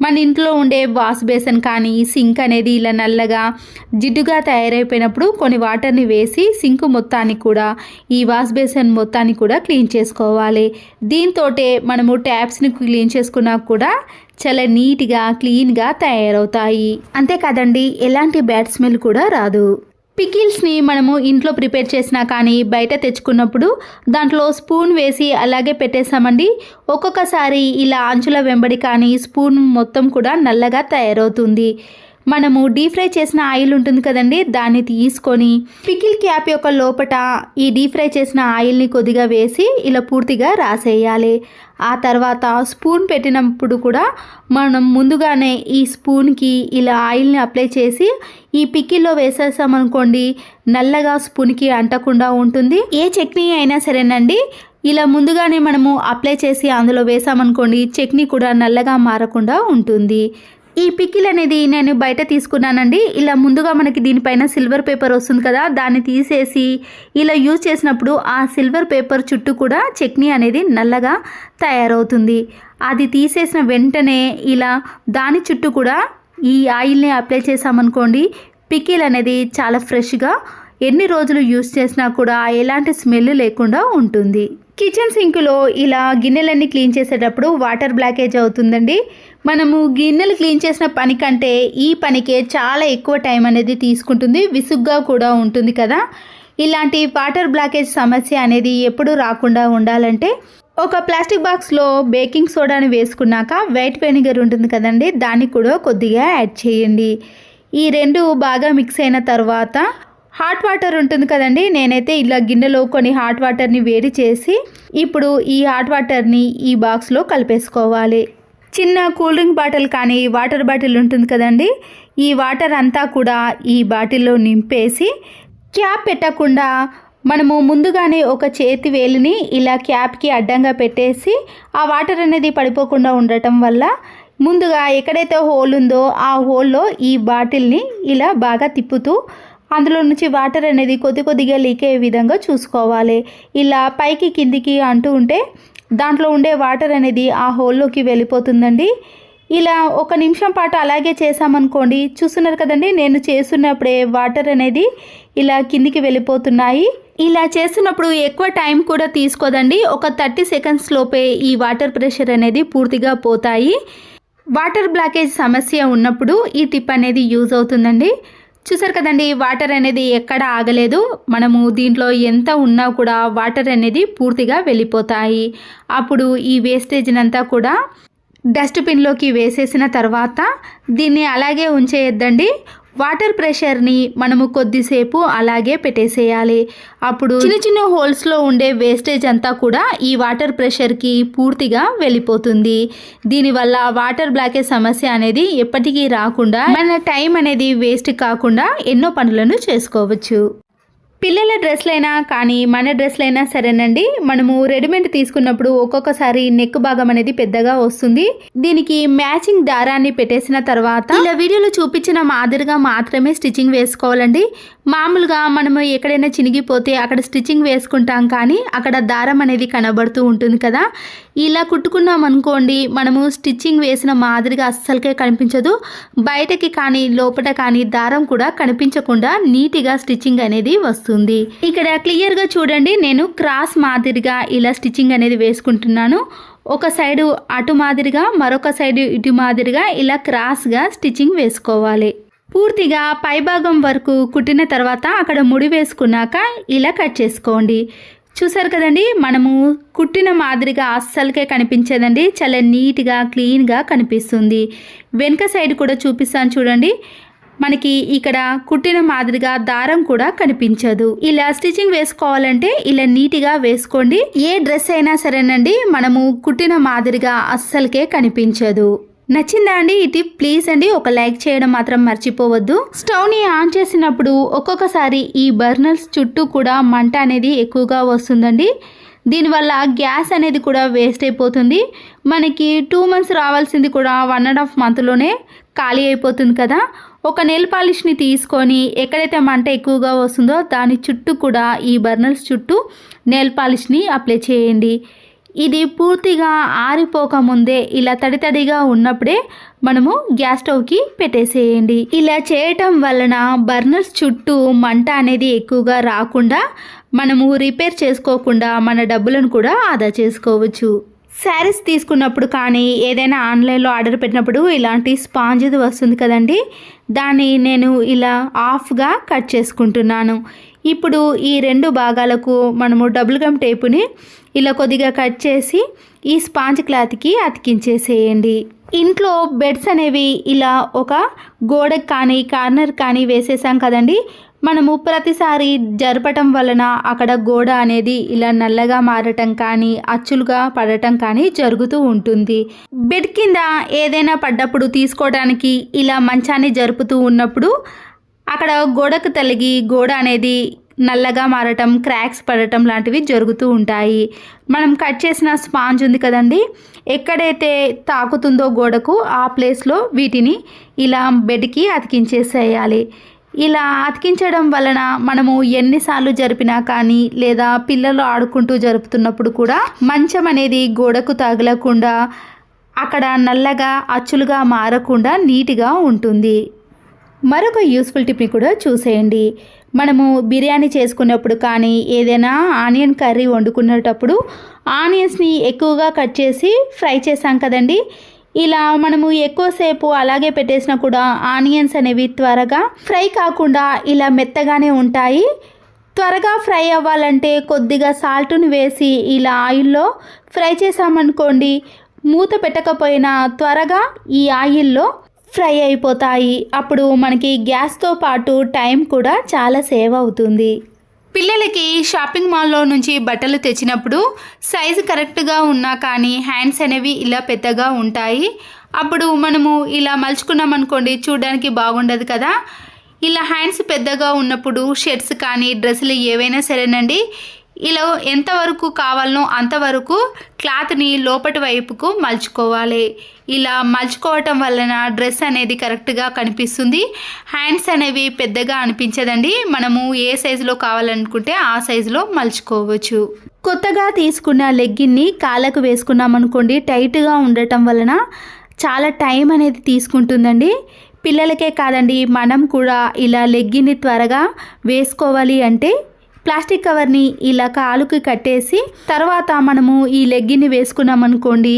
మన ఇంట్లో ఉండే వాష్ బేసిన్ కానీ సింక్ అనేది ఇలా నల్లగా జిడ్డుగా తయారైపోయినప్పుడు కొన్ని వాటర్ని వేసి సింక్ మొత్తాన్ని కూడా ఈ వాష్ బేసిన్ మొత్తాన్ని కూడా క్లీన్ చేసుకోవాలి. దీంతోటే మనము ట్యాప్స్ని క్లీన్ చేసుకున్నా కూడా చాలా నీట్గా క్లీన్గా తయారవుతాయి. అంతేకాదండి, ఎలాంటి బ్యాడ్ స్మెల్ కూడా రాదు. పికిల్స్ని మనము ఇంట్లో ప్రిపేర్ చేసినా కానీ బయట తెచ్చుకున్నప్పుడు దాంట్లో స్పూన్ వేసి అలాగే పెట్టేసామండి, ఒక్కొక్కసారి ఇలా అంచుల వెంబడి కానీ స్పూన్ మొత్తం కూడా నల్లగా తయారవుతుంది. మనము డీప్ ఫ్రై చేసిన ఆయిల్ ఉంటుంది కదండి, దాన్ని తీసుకొని పికిల్ క్యాప్ యొక్క లోపట ఈ డీప్ ఫ్రై చేసిన ఆయిల్ని కొద్దిగా వేసి ఇలా పూర్తిగా రాసేయాలి. ఆ తర్వాత స్పూన్ పెట్టినప్పుడు కూడా మనం ముందుగానే ఈ స్పూన్కి ఇలా ఆయిల్ని అప్లై చేసి ఈ పికిల్లో వేసేసామనుకోండి, నల్లగా స్పూన్కి అంటకుండా ఉంటుంది. ఏ చట్నీ అయినా సరేనండి ఇలా ముందుగానే మనము అప్లై చేసి అందులో వేసామనుకోండి, చట్నీ కూడా నల్లగా మారకుండా ఉంటుంది. ఈ పికిల్ అనేది నేను బయట తీసుకున్నానండి. ఇలా ముందుగా మనకి దీనిపైన సిల్వర్ పేపర్ వస్తుంది కదా, దాన్ని తీసేసి ఇలా యూజ్ చేసినప్పుడు ఆ సిల్వర్ పేపర్ చుట్టూ కూడా చట్నీ అనేది నల్లగా తయారవుతుంది. అది తీసేసిన వెంటనే ఇలా దాని చుట్టూ కూడా ఈ ఆయిల్ని అప్లై చేసామనుకోండి, పికిల్ అనేది చాలా ఫ్రెష్గా ఎన్ని రోజులు యూజ్ చేసినా కూడా ఎలాంటి స్మెల్ లేకుండా ఉంటుంది. కిచెన్ సింక్లో ఇలా గిన్నెలన్నీ క్లీన్ చేసేటప్పుడు వాటర్ బ్లాకేజ్ అవుతుందండి. మనము గిన్నెలు క్లీన్ చేసిన పని కంటే ఈ పనికే చాలా ఎక్కువ టైం అనేది తీసుకుంటుంది, విసుగ్గా కూడా ఉంటుంది కదా. ఇలాంటి వాటర్ బ్లాకేజ్ సమస్య అనేది ఎప్పుడు రాకుండా ఉండాలంటే ఒక ప్లాస్టిక్ బాక్స్లో బేకింగ్ సోడాని వేసుకున్నాక వైట్ వెనిగర్ ఉంటుంది కదండి, దాన్ని కూడా కొద్దిగా యాడ్ చేయండి. ఈ రెండు బాగా మిక్స్ అయిన తర్వాత హాట్ వాటర్ ఉంటుంది కదండి, నేనైతే ఇలా గిన్నెలో కొన్ని హాట్ వాటర్ని వేడి చేసి ఇప్పుడు ఈ హాట్ వాటర్ని ఈ బాక్స్లో కలిపేసుకోవాలి. చిన్న కూల్ డ్రింక్ బాటిల్ కానీ వాటర్ బాటిల్ ఉంటుంది కదండి, ఈ వాటర్ అంతా కూడా ఈ బాటిల్లో నింపేసి క్యాప్ పెట్టకుండా మనము ముందుగానే ఒక చేతి వేలిని ఇలా క్యాప్కి అడ్డంగా పెట్టేసి ఆ వాటర్ అనేది పడిపోకుండా ఉండటం వల్ల ముందుగా ఎక్కడైతే హోల్ ఉందో ఆ హోల్లో ఈ బాటిల్ని ఇలా బాగా తిప్పుతూ అందులో నుంచి వాటర్ అనేది కొద్దిగా లీక్ అయ్యే విధంగా చూసుకోవాలి. ఇలా పైకి కిందికి అంటూ ఉంటే దాంట్లో ఉండే వాటర్ అనేది ఆ హోల్లోకి వెళ్ళిపోతుందండి. ఇలా 1 నిమిషం పాటు అలాగే చేసామనుకోండి, చూస్తున్నారు కదండి నేను చేస్తున్నప్పుడే వాటర్ అనేది ఇలా కిందికి వెళ్ళిపోతున్నాయి. ఇలా చేస్తున్నప్పుడు ఎక్కువ టైం కూడా తీసుకోదండి, ఒక 30 సెకండ్స్ లోపే ఈ వాటర్ ప్రెషర్ అనేది పూర్తిగా పోతాయి. వాటర్ బ్లాకేజ్ సమస్య ఉన్నప్పుడు ఈ టిప్ అనేది యూజ్ అవుతుందండి. చూసారు కదండి, వాటర్ అనేది ఎక్కడ ఆగలేదు, మనము దీంట్లో ఎంత ఉన్నా కూడా వాటర్ అనేది పూర్తిగా వెళ్ళిపోతాయి. అప్పుడు ఈ వేస్టేజ్నంతా కూడా డస్ట్బిన్లోకి వేసేసిన తర్వాత దీన్ని అలాగే ఉంచేయద్దండి. వాటర్ ప్రెషర్ని మనము కొద్దిసేపు అలాగే పెట్టేసేయాలి. అప్పుడు చిన్న హోల్స్లో ఉండే వేస్టేజ్ అంతా కూడా ఈ వాటర్ ప్రెషర్కి పూర్తిగా వెళ్ళిపోతుంది. దీనివల్ల వాటర్ బ్లాకేజ్ సమస్య అనేది ఎప్పటికీ రాకుండా మన టైం అనేది వేస్ట్ కాకుండా ఎన్నో పనులను చేసుకోవచ్చు. పిల్లల డ్రెస్లైనా కానీ మన డ్రెస్లైనా సరేనండి, మనము రెడీమేడ్ తీసుకున్నప్పుడు ఒక్కొక్కసారి నెక్ భాగం అనేది పెద్దగా వస్తుంది. దీనికి మ్యాచింగ్ దారాన్ని పెట్టేసిన తర్వాత ఇలా వీడియోలో చూపించిన మాదిరిగా మాత్రమే స్టిచ్చింగ్ వేసుకోవాలండి. మామూలుగా మనము ఎక్కడైనా చినిగిపోతే అక్కడ స్టిచ్చింగ్ వేసుకుంటాం కానీ అక్కడ దారం అనేది కనబడుతూ ఉంటుంది కదా, ఇలా కుట్టుకున్నాం అనుకోండి మనము స్టిచ్చింగ్ వేసిన మాదిరిగా అస్సలకే కనిపించదు. బయటకి కానీ లోపల కానీ దారం కూడా కనిపించకుండా నీట్గా స్టిచ్చింగ్ అనేది వస్తుంది. ఇక్కడ క్లియర్గా చూడండి, నేను క్రాస్ మాదిరిగా ఇలా స్టిచ్చింగ్ అనేది వేసుకుంటున్నాను. ఒక సైడు అటు మాదిరిగా మరొక సైడు ఇటు మాదిరిగా ఇలా క్రాస్గా స్టిచ్చింగ్ వేసుకోవాలి. పూర్తిగా పైభాగం వరకు కుట్టిన తర్వాత అక్కడ ముడి వేసుకున్నాక ఇలా కట్ చేసుకోండి. చూసారు కదండి, మనము కుట్టిన మాదిరిగా అస్సలకే కనిపించేదండి, చాలా నీట్గా క్లీన్గా కనిపిస్తుంది. వెనుక సైడ్ కూడా చూపిస్తాను చూడండి, మనకి ఇక్కడ కుట్టిన మాదిరిగా దారం కూడా కనిపించదు. ఇలా స్టిచ్చింగ్ వేసుకోవాలంటే ఇలా నీట్గా వేసుకోండి. ఏ డ్రెస్ అయినా సరేనండి, మనము కుట్టిన మాదిరిగా అస్సలకే కనిపించదు. నచ్చిందా అండి ఈ టిప్? ప్లీజ్ అండి ఒక లైక్ చేయడం మాత్రం మర్చిపోవద్దు. స్టవ్ని ఆన్ చేసినప్పుడు ఒక్కొక్కసారి ఈ బర్నర్స్ చుట్టూ కూడా మంట అనేది ఎక్కువగా వస్తుందండి. దీనివల్ల గ్యాస్ అనేది కూడా వేస్ట్ అయిపోతుంది. మనకి 2 months రావాల్సింది కూడా 1.5 monthలోనే ఖాళీ అయిపోతుంది కదా. ఒక నెయిల్ పాలిష్ని తీసుకొని ఎక్కడైతే మంట ఎక్కువగా వస్తుందో దాని చుట్టూ కూడా ఈ బర్నర్స్ చుట్టూ నెయిల్ పాలిష్ని అప్లై చేయండి. ఇది పూర్తిగా ఆరిపోకముందే ఇలా తడిగా ఉన్నప్పుడే మనము గ్యాస్ స్టవ్కి పెట్టేసేయండి. ఇలా చేయటం వలన బర్నర్స్ చుట్టూ మంట అనేది ఎక్కువగా రాకుండా మనము రిపేర్ చేసుకోకుండా మన డబ్బులను కూడా ఆదా చేసుకోవచ్చు. శారీస్ తీసుకున్నప్పుడు కానీ ఏదైనా ఆన్లైన్లో ఆర్డర్ పెట్టినప్పుడు ఇలాంటి స్పాంజ్ది వస్తుంది కదండి, దాన్ని నేను ఇలా హాఫ్గా కట్ చేసుకుంటున్నాను. ఇప్పుడు ఈ 2 భాగాలకు మనము డబుల్ గమ్ టేపుని ఇలా కొద్దిగా కట్ చేసి ఈ స్పాంజ్ క్లాత్కి అతికించేసేయండి. ఇంట్లో బెడ్స్ అనేవి ఇలా ఒక గోడకు కానీ కార్నర్ కానీ వేసేసాం కదండి, మనము ప్రతిసారి జరపటం వలన అక్కడ గోడ అనేది ఇలా నల్లగా మారటం కానీ అచ్చులుగా పడటం కానీ జరుగుతూ ఉంటుంది. బెడ్ కింద ఏదైనా పడ్డప్పుడు తీసుకోవడానికి ఇలా మంచాన్ని జరుపుతూ ఉన్నప్పుడు అక్కడ గోడకు తగిలి గోడ అనేది నల్లగా మారటం, క్రాక్స్ పడటం లాంటివి జరుగుతూ ఉంటాయి. మనం కట్ చేసిన స్పాంజ్ ఉంది కదండి, ఎక్కడైతే తాకుతుందో గోడకు ఆ ప్లేస్లో వీటిని ఇలా బెడ్కి అతికించేసేయాలి. ఇలా అతికించడం వలన మనము ఎన్నిసార్లు జరిపినా కానీ లేదా పిల్లలు ఆడుకుంటూ జరుపుతున్నప్పుడు కూడా మంచం అనేది గోడకు తగలకుండా అక్కడ నల్లగా అచ్చులుగా మారకుండా నీట్గా ఉంటుంది. మరొక యూస్ఫుల్ టిప్ని కూడా చూసేయండి. మనము బిర్యానీ చేసుకున్నప్పుడు కానీ ఏదైనా ఆనియన్ కర్రీ వండుకునేటప్పుడు ఆనియన్స్ని ఎక్కువగా కట్ చేసి ఫ్రై చేసాం కదండి, ఇలా మనము ఎక్కువసేపు అలాగే పెట్టేసినా కూడా ఆనియన్స్ అనేవి త్వరగా ఫ్రై కాకుండా ఇలా మెత్తగానే ఉంటాయి. త్వరగా ఫ్రై అవ్వాలంటే కొద్దిగా సాల్ట్ని వేసి ఇలా ఆయిల్లో ఫ్రై చేసామనుకోండి, మూత పెట్టకపోయినా త్వరగా ఈ ఆయిల్లో ఫ్రై అయిపోతాయి. అప్పుడు మనకి గ్యాస్తో పాటు టైం కూడా చాలా సేవ్ అవుతుంది. పిల్లలకి షాపింగ్ మాల్లో నుంచి బట్టలు తెచ్చినప్పుడు సైజు కరెక్ట్గా ఉన్నా కానీ హ్యాండ్స్ అనేవి ఇలా పెద్దగా ఉంటాయి. అప్పుడు మనము ఇలా మలుచుకున్నామనుకోండి, చూడడానికి బాగుండదు కదా. ఇలా హ్యాండ్స్ పెద్దగా ఉన్నప్పుడు షర్ట్స్ కానీ డ్రెస్సులు ఏవైనా సరేనండి, ఇలా ఎంతవరకు కావాలనో అంతవరకు క్లాత్ని లోపటి వైపుకు మలుచుకోవాలి. ఇలా మలుచుకోవటం వలన డ్రెస్ అనేది కరెక్ట్గా కనిపిస్తుంది. హ్యాండ్స్ అనేవి పెద్దగా అనిపించదండి. మనము ఏ సైజులో కావాలనుకుంటే ఆ సైజులో మలుచుకోవచ్చు. కొత్తగా తీసుకున్న లెగ్గిన్ని కాళ్ళకు వేసుకున్నామనుకోండి, టైట్గా ఉండటం వలన చాలా టైం అనేది తీసుకుంటుందండి. పిల్లలకే కాదండి, మనం కూడా ఇలా లెగ్గిన్ని త్వరగా వేసుకోవాలి అంటే ప్లాస్టిక్ కవర్ని ఇలా కాలుకి కట్టేసి తర్వాత మనము ఈ లెగ్గిన్ని వేసుకున్నామనుకోండి,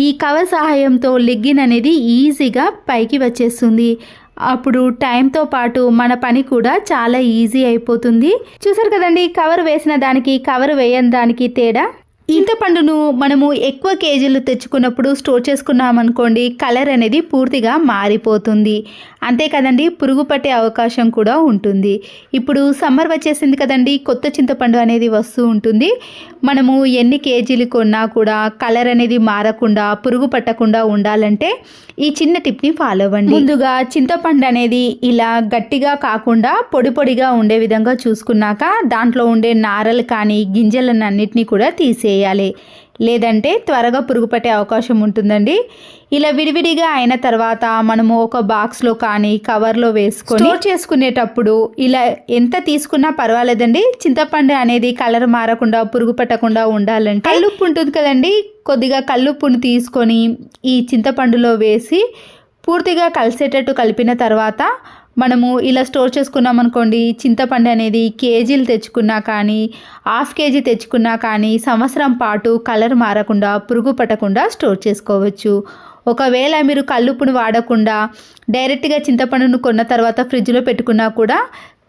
ఈ కవర్ సహాయంతో లెగ్గిన్ అనేది ఈజీగా పైకి వచ్చేస్తుంది. అప్పుడు టైంతో పాటు మన పని కూడా చాలా ఈజీ అయిపోతుంది. చూసారు కదండి, కవర్ వేసిన దానికి కవర్ వేయని దానికి తేడా. చింతపండును మనము ఎక్కువ కేజీలు తెచ్చుకున్నప్పుడు స్టోర్ చేసుకున్నామనుకోండి, కలర్ అనేది పూర్తిగా మారిపోతుంది. అంతే కదండి, పురుగు పట్టే అవకాశం కూడా ఉంటుంది. ఇప్పుడు సమ్మర్ వచ్చేసింది కదండి, కొత్త చింతపండు అనేది వస్తూ ఉంటుంది. మనము ఎన్ని కేజీలు కొన్నా కూడా కలర్ అనేది మారకుండా, పురుగు పట్టకుండా ఉండాలంటే ఈ చిన్న టిప్ని ఫాలో అవ్వండి. ముందుగా చింతపండు అనేది ఇలా గట్టిగా కాకుండా పొడి పొడిగా ఉండే విధంగా చూసుకున్నాక దాంట్లో ఉండే నారలు కానీ గింజలను అన్నిటినీ కూడా తీసేయాలి. లేదంటే త్వరగా పురుగు పట్టే అవకాశం ఉంటుందండి. ఇలా విడివిడిగా అయిన తర్వాత మనము ఒక బాక్స్లో కానీ కవర్లో వేసుకొని స్టోర్ చేసుకునేటప్పుడు ఇలా ఎంత తీసుకున్నా పర్వాలేదండి. చింతపండు అనేది కలర్ మారకుండా, పురుగు పట్టకుండా ఉండాలంటే కల్లుప్పు ఉంటుంది కదండి, కొద్దిగా కల్లుప్పును తీసుకొని ఈ చింతపండులో వేసి పూర్తిగా కలిసేటట్టు కలిపిన తర్వాత మనము ఇలా స్టోర్ చేసుకున్నాం అనుకోండి, చింతపండు అనేది కేజీలు తెచ్చుకున్నా కానీ హాఫ్ కేజీ తెచ్చుకున్నా కానీ సంవత్సరం పాటు కలర్ మారకుండా, పురుగు పట్టకుండా స్టోర్ చేసుకోవచ్చు. ఒకవేళ మీరు కల్లుప్పును వాడకుండా డైరెక్ట్గా చింతపండును కొన్న తర్వాత ఫ్రిడ్జ్లో పెట్టుకున్నా కూడా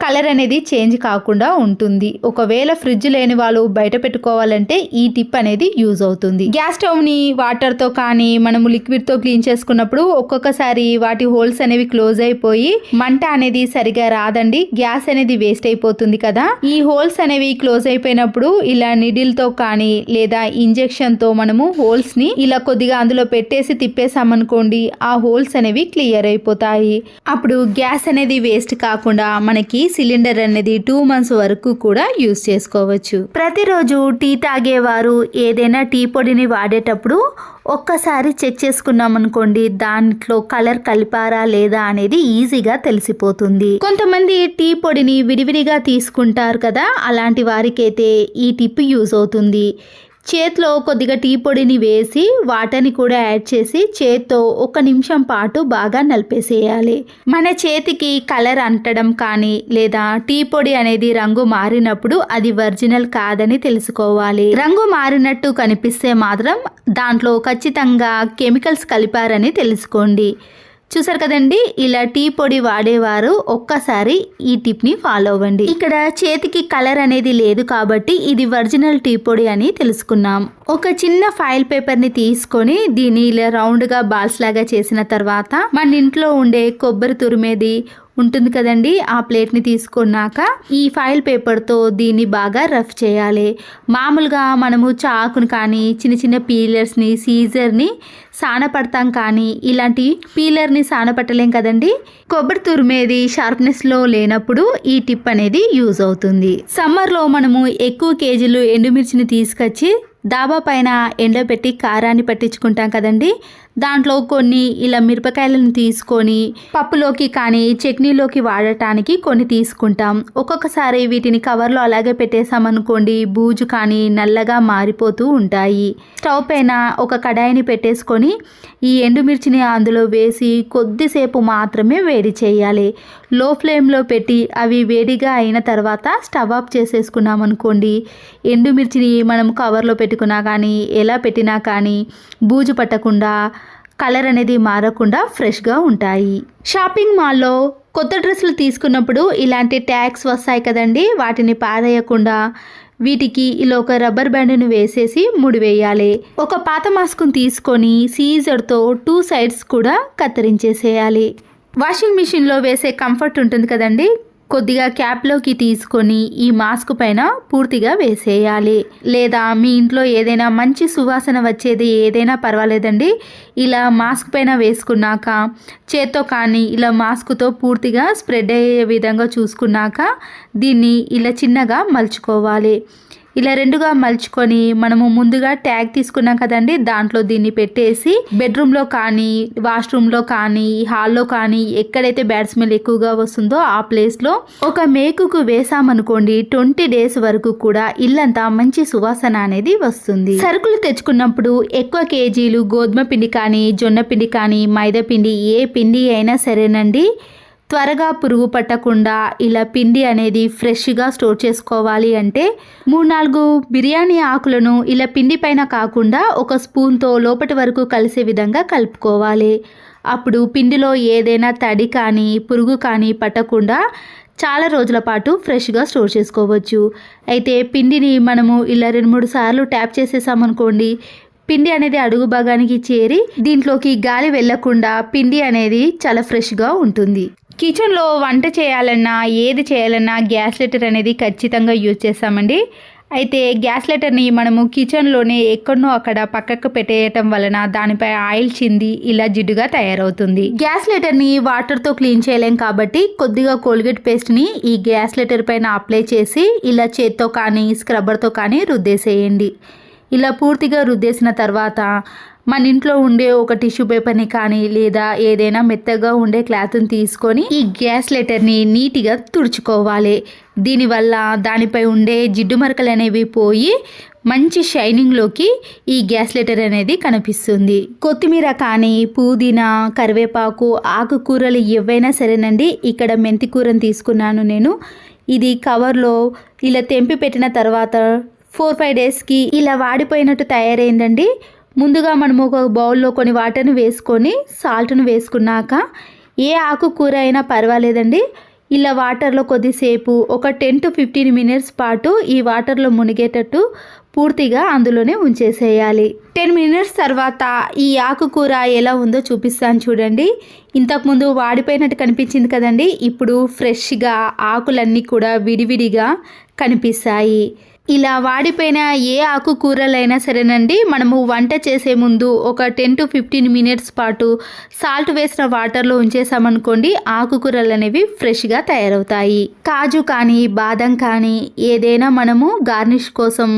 కలర్ అనేది చేంజ్ కాకుండా ఉంటుంది. ఒకవేళ ఫ్రిడ్జ్ లేని వాళ్ళు బయట పెట్టుకోవాలంటే ఈ టిప్ అనేది యూజ్ అవుతుంది. గ్యాస్ స్టవ్ని వాటర్తో కానీ మనము లిక్విడ్తో క్లీన్ చేసుకున్నప్పుడు ఒక్కొక్కసారి వాటి హోల్స్ అనేవి క్లోజ్ అయిపోయి మంట అనేది సరిగా రాదండి, గ్యాస్ అనేది వేస్ట్ అయిపోతుంది కదా. ఈ హోల్స్ అనేవి క్లోజ్ అయిపోయినప్పుడు ఇలా నీడిల్తో కానీ లేదా ఇంజెక్షన్తో మనము హోల్స్ని ఇలా కొద్దిగా అందులో పెట్టేసి తిప్పేసామనుకోండి, ఆ హోల్స్ అనేవి క్లియర్ అయిపోతాయి. అప్పుడు గ్యాస్ అనేది వేస్ట్ కాకుండా మనకి సిలిండర్ అనేది 2 months వరకు కూడా యూజ్ చేసుకోవచ్చు. ప్రతిరోజు టీ తాగేవారు ఏదైనా టీ పొడిని వాడేటప్పుడు ఒక్కసారి చెక్ చేసుకున్నాం అనుకోండి, దాంట్లో కలర్ కలిపారా లేదా అనేది ఈజీగా తెలిసిపోతుంది. కొంతమంది టీ పొడిని విడివిడిగా తీసుకుంటారు కదా, అలాంటి వారికైతే ఈ టిప్ యూజ్ అవుతుంది. చేతిలో కొద్దిగా టీ పొడిని వేసి వాటర్ని కూడా యాడ్ చేసి చేత్తో 1 నిమిషం పాటు బాగా నలిపేసేయాలి. మన చేతికి కలర్ అంటడం కానీ లేదా టీ పొడి అనేది రంగు మారినప్పుడు అది ఒరిజినల్ కాదని తెలుసుకోవాలి. రంగు మారినట్టు కనిపిస్తే మాత్రం దాంట్లో ఖచ్చితంగా కెమికల్స్ కలిపారని తెలుసుకోండి. చూసారు కదండి, ఇలా టీ పొడి వాడేవారు ఒక్కసారి ఈ టిప్ని ఫాలో అవ్వండి. ఇక్కడ చేతికి కలర్ అనేది లేదు కాబట్టి ఇది ఒరిజినల్ టీ పొడి అని తెలుసుకున్నాం. ఒక చిన్న ఫాయిల్ పేపర్ని తీసుకొని దీన్ని ఇలా రౌండ్గా బాల్స్ లాగా చేసిన తర్వాత మన ఇంట్లో ఉండే కొబ్బరి తురిమేది ఉంటుంది కదండి, ఆ ప్లేట్ని తీసుకున్నాక ఈ ఫాయిల్ పేపర్తో దీన్ని బాగా రఫ్ చేయాలి. మామూలుగా మనము చాకును కానీ చిన్న చిన్న పీలర్స్ని, సీజర్ని సానపడతాం కానీ ఇలాంటి పీలర్ని సానపట్టలేం కదండి. కొబ్బరి తురిమేది షార్ప్నెస్లో లేనప్పుడు ఈ టిప్ అనేది యూజ్ అవుతుంది. సమ్మర్లో మనము ఎక్కువ కేజీలు ఎండుమిర్చిని తీసుకొచ్చి దాబా పైన ఎండబెట్టి కారాన్ని పట్టించుకుంటాం కదండి, దాంట్లో కొన్ని ఇలా మిరపకాయలను తీసుకొని పప్పులోకి కానీ చట్నీలోకి వాడటానికి కొన్ని తీసుకుంటాం. ఒక్కొక్కసారి వీటిని కవర్లో అలాగే పెట్టేసామనుకోండి, బూజు కానీ నల్లగా మారిపోతూ ఉంటాయి. స్టవ్ పైన ఒక కడాయిని పెట్టేసుకొని ఈ ఎండుమిర్చిని అందులో వేసి కొద్దిసేపు మాత్రమే వేడి చేయాలి. లో ఫ్లేమ్లో పెట్టి అవి వేడిగా అయిన తర్వాత స్టవ్ ఆఫ్ చేసేసుకున్నాం అనుకోండి, ఎండుమిర్చిని మనం కవర్లో పెట్టుకున్నా కానీ ఎలా పెట్టినా కానీ బూజు పట్టకుండా, కలర్ అనేది మారకుండా ఫ్రెష్గా ఉంటాయి. షాపింగ్ మాల్లో కొత్త డ్రెస్సులు తీసుకున్నప్పుడు ఇలాంటి ట్యాగ్స్ వస్తాయి కదండి, వాటిని పారేయకుండా వీటికి ఇలా ఒక రబ్బర్ బ్యాండ్ను వేసేసి ముడివేయాలి. ఒక పాత మాస్క్ను తీసుకొని సీజర్తో 2 సైడ్స్ కూడా కత్తిరించేసేయాలి. వాషింగ్ మిషన్లో వేసే కంఫర్ట్ ఉంటుంది కదండి, కొద్దిగా క్యాప్లోకి తీసుకొని ఈ మాస్క్ పైన పూర్తిగా వేసేయాలి. లేదా మీ ఇంట్లో ఏదైనా మంచి సువాసన వచ్చేది ఏదైనా పర్వాలేదండి, ఇలా మాస్క్ పైన వేసుకున్నాక చేత్తో కానీ ఇలా మాస్క్తో పూర్తిగా స్ప్రెడ్ అయ్యే విధంగా చూసుకున్నాక దీన్ని ఇలా చిన్నగా మలుచుకోవాలి. ఇలా 2గా మలుచుకొని మనము ముందుగా ట్యాగ్ తీసుకున్నాం కదండి, దాంట్లో దీన్ని పెట్టేసి బెడ్రూమ్లో కానీ వాష్రూమ్లో కానీ హాల్లో కానీ ఎక్కడైతే బ్యాడ్ స్మెల్ ఎక్కువగా వస్తుందో ఆ ప్లేస్లో ఒక మేకుకు వేసామనుకోండి 20 డేస్ వరకు కూడా ఇల్లంతా మంచి సువాసన అనేది వస్తుంది. సరుకులు తెచ్చుకున్నప్పుడు ఎక్కువ కేజీలు గోధుమ పిండి కానీ జొన్న పిండి కానీ మైదా పిండి ఏ పిండి అయినా సరేనండి, త్వరగా పురుగు పట్టకుండా ఇలా పిండి అనేది ఫ్రెష్గా స్టోర్ చేసుకోవాలి అంటే 3-4 బిర్యానీ ఆకులను ఇలా పిండి పైన కాకుండా ఒక స్పూన్తో లోపటి వరకు కలిసే విధంగా కలుపుకోవాలి. అప్పుడు పిండిలో ఏదైనా తడి కానీ పురుగు కానీ పట్టకుండా చాలా రోజుల పాటు ఫ్రెష్గా స్టోర్ చేసుకోవచ్చు. అయితే పిండిని మనము ఇలా 2-3 సార్లు ట్యాప్ చేసేసామనుకోండి, పిండి అనేది అడుగు భాగానికి చేరి దీంట్లోకి గాలి వెళ్లకుండా పిండి అనేది చాలా ఫ్రెష్గా ఉంటుంది. కిచెన్లో వంట చేయాలన్నా ఏది చేయాలన్నా గ్యాస్ లైటర్ అనేది ఖచ్చితంగా యూజ్ చేస్తామండి. అయితే గ్యాస్ లైటర్ని మనము కిచెన్లోనే ఎక్కడనో అక్కడ పక్కకు పెట్టేయటం వలన దానిపై ఆయిల్ చింది ఇలా జిడ్డుగా తయారవుతుంది. గ్యాస్ లైటర్ని వాటర్తో క్లీన్ చేయలేం కాబట్టి కొద్దిగా కోల్గేట్ పేస్ట్ని ఈ గ్యాస్ లైటర్ పైన అప్లై చేసి ఇలా చేత్తో కానీ స్క్రబ్బర్తో కానీ రుద్దేసేయండి. ఇలా పూర్తిగా రుద్దేసిన తర్వాత మన ఇంట్లో ఉండే ఒక టిష్యూ పేపర్ని కానీ లేదా ఏదైనా మెత్తగా ఉండే క్లాత్ని తీసుకొని ఈ గ్యాస్ లైటర్ని నీట్గా తుడుచుకోవాలి. దీనివల్ల దానిపై ఉండే జిడ్డు మరకలు అనేవి పోయి మంచి షైనింగ్లోకి ఈ గ్యాస్ లైటర్ అనేది కనిపిస్తుంది. కొత్తిమీర కానీ పుదీనా కరివేపాకు ఆకుకూరలు ఏవైనా సరేనండి, ఇక్కడ మెంతి కూరని తీసుకున్నాను నేను. ఇది కవర్లో ఇలా తెంపి పెట్టిన తర్వాత 4-5 డేస్కి ఇలా వాడిపోయినట్టు తయారైందండి. ముందుగా మనము ఒక బౌల్లో కొన్ని వాటర్ని వేసుకొని సాల్ట్ను వేసుకున్నాక ఏ ఆకుకూర అయినా పర్వాలేదండి, ఇలా వాటర్లో కొద్దిసేపు ఒక 10 to 15 మినిట్స్ పాటు ఈ వాటర్లో మునిగేటట్టు పూర్తిగా అందులోనే ఉంచేసేయాలి. 10 మినిట్స్ తర్వాత ఈ ఆకుకూర ఎలా ఉందో చూపిస్తాను చూడండి. ఇంతకుముందు వాడిపోయినట్టు కనిపించింది కదండి, ఇప్పుడు ఫ్రెష్గా ఆకులన్నీ కూడా విడివిడిగా కనిపిస్తాయి. ఇలా వాడిపోయిన ఏ ఆకుకూరలైనా సరేనండి, మనము వంట చేసే ముందు ఒక 10 to 15 మినిట్స్ పాటు సాల్ట్ వేసిన వాటర్లో ఉంచేసామనుకోండి, ఆకుకూరలు అనేవి ఫ్రెష్గా తయారవుతాయి. కాజు కానీ బాదం కానీ ఏదైనా మనము గార్నిష్ కోసం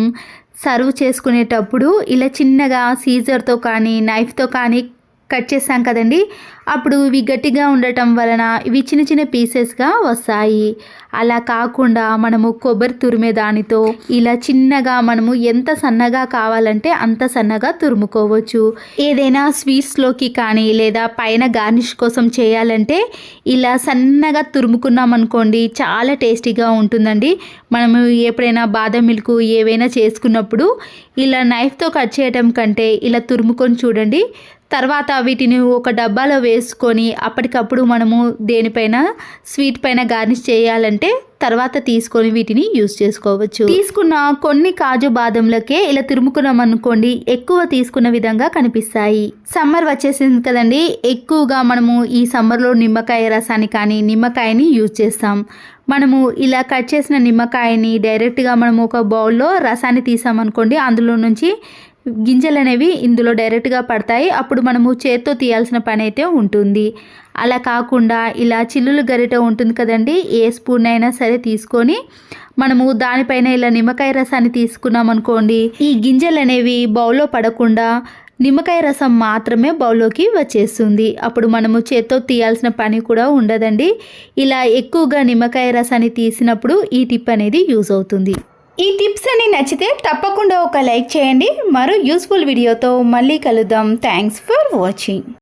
సర్వ్ చేసుకునేటప్పుడు ఇలా చిన్నగా సీజర్తో కానీ నైఫ్తో కానీ కట్ చేస్తాం కదండి, అప్పుడు ఇవి గట్టిగా ఉండటం వలన ఇవి చిన్న చిన్న పీసెస్గా వస్తాయి. అలా కాకుండా మనము కొబ్బరి తురిమే దానితో ఇలా చిన్నగా మనము ఎంత సన్నగా కావాలంటే అంత సన్నగా తురుముకోవచ్చు. ఏదైనా స్వీట్స్లోకి కానీ లేదా పైన గార్నిష్ కోసం చేయాలంటే ఇలా సన్నగా తురుముకున్నాం అనుకోండి, చాలా టేస్టీగా ఉంటుందండి. మనము ఎప్పుడైనా బాదం మిల్క్ ఏవైనా చేసుకున్నప్పుడు ఇలా నైఫ్తో కట్ చేయడం కంటే ఇలా తురుముకొని చూడండి. తర్వాత వీటిని ఒక డబ్బాలో వేసుకొని అప్పటికప్పుడు మనము దేనిపైన స్వీట్ పైన గార్నిష్ చేయాలంటే తర్వాత తీసుకొని వీటిని యూజ్ చేసుకోవచ్చు. తీసుకున్న కొన్ని కాజు బాదంలకే ఇలా తురుముకున్నాం అనుకోండి, ఎక్కువ తీసుకున్న విధంగా కనిపిస్తాయి. సమ్మర్ వచ్చేసింది కదండి, ఎక్కువగా మనము ఈ సమ్మర్లో నిమ్మకాయ రసాన్ని కానీ నిమ్మకాయని యూజ్ చేస్తాం. మనము ఇలా కట్ చేసిన నిమ్మకాయని డైరెక్ట్గా మనము ఒక బౌల్లో రసాన్ని తీసామనుకోండి, అందులో నుంచి గింజలు అనేవి ఇందులో డైరెక్ట్గా పడతాయి. అప్పుడు మనము చేత్తో తీయాల్సిన పని అయితే ఉంటుంది. అలా కాకుండా ఇలా చిల్లులు గరిట ఉంటుంది కదండి, ఏ స్పూన్ అయినా సరే తీసుకొని మనము దానిపైన ఇలా నిమ్మకాయ రసాన్ని తీసుకున్నాం అనుకోండి, ఈ గింజలు అనేవి బౌల్లో పడకుండా నిమ్మకాయ రసం మాత్రమే బౌల్లోకి వచ్చేస్తుంది. అప్పుడు మనము చేత్తో తీయాల్సిన పని కూడా ఉండదండి. ఇలా ఎక్కువగా నిమ్మకాయ రసాన్ని తీసినప్పుడు ఈ టిప్ అనేది యూజ్ అవుతుంది. ఈ టిప్స్ అన్ని నచ్చితే తప్పకుండా ఒక లైక్ చేయండి. మరో యూస్ఫుల్ వీడియోతో మళ్ళీ కలుద్దాం. Thanks for watching.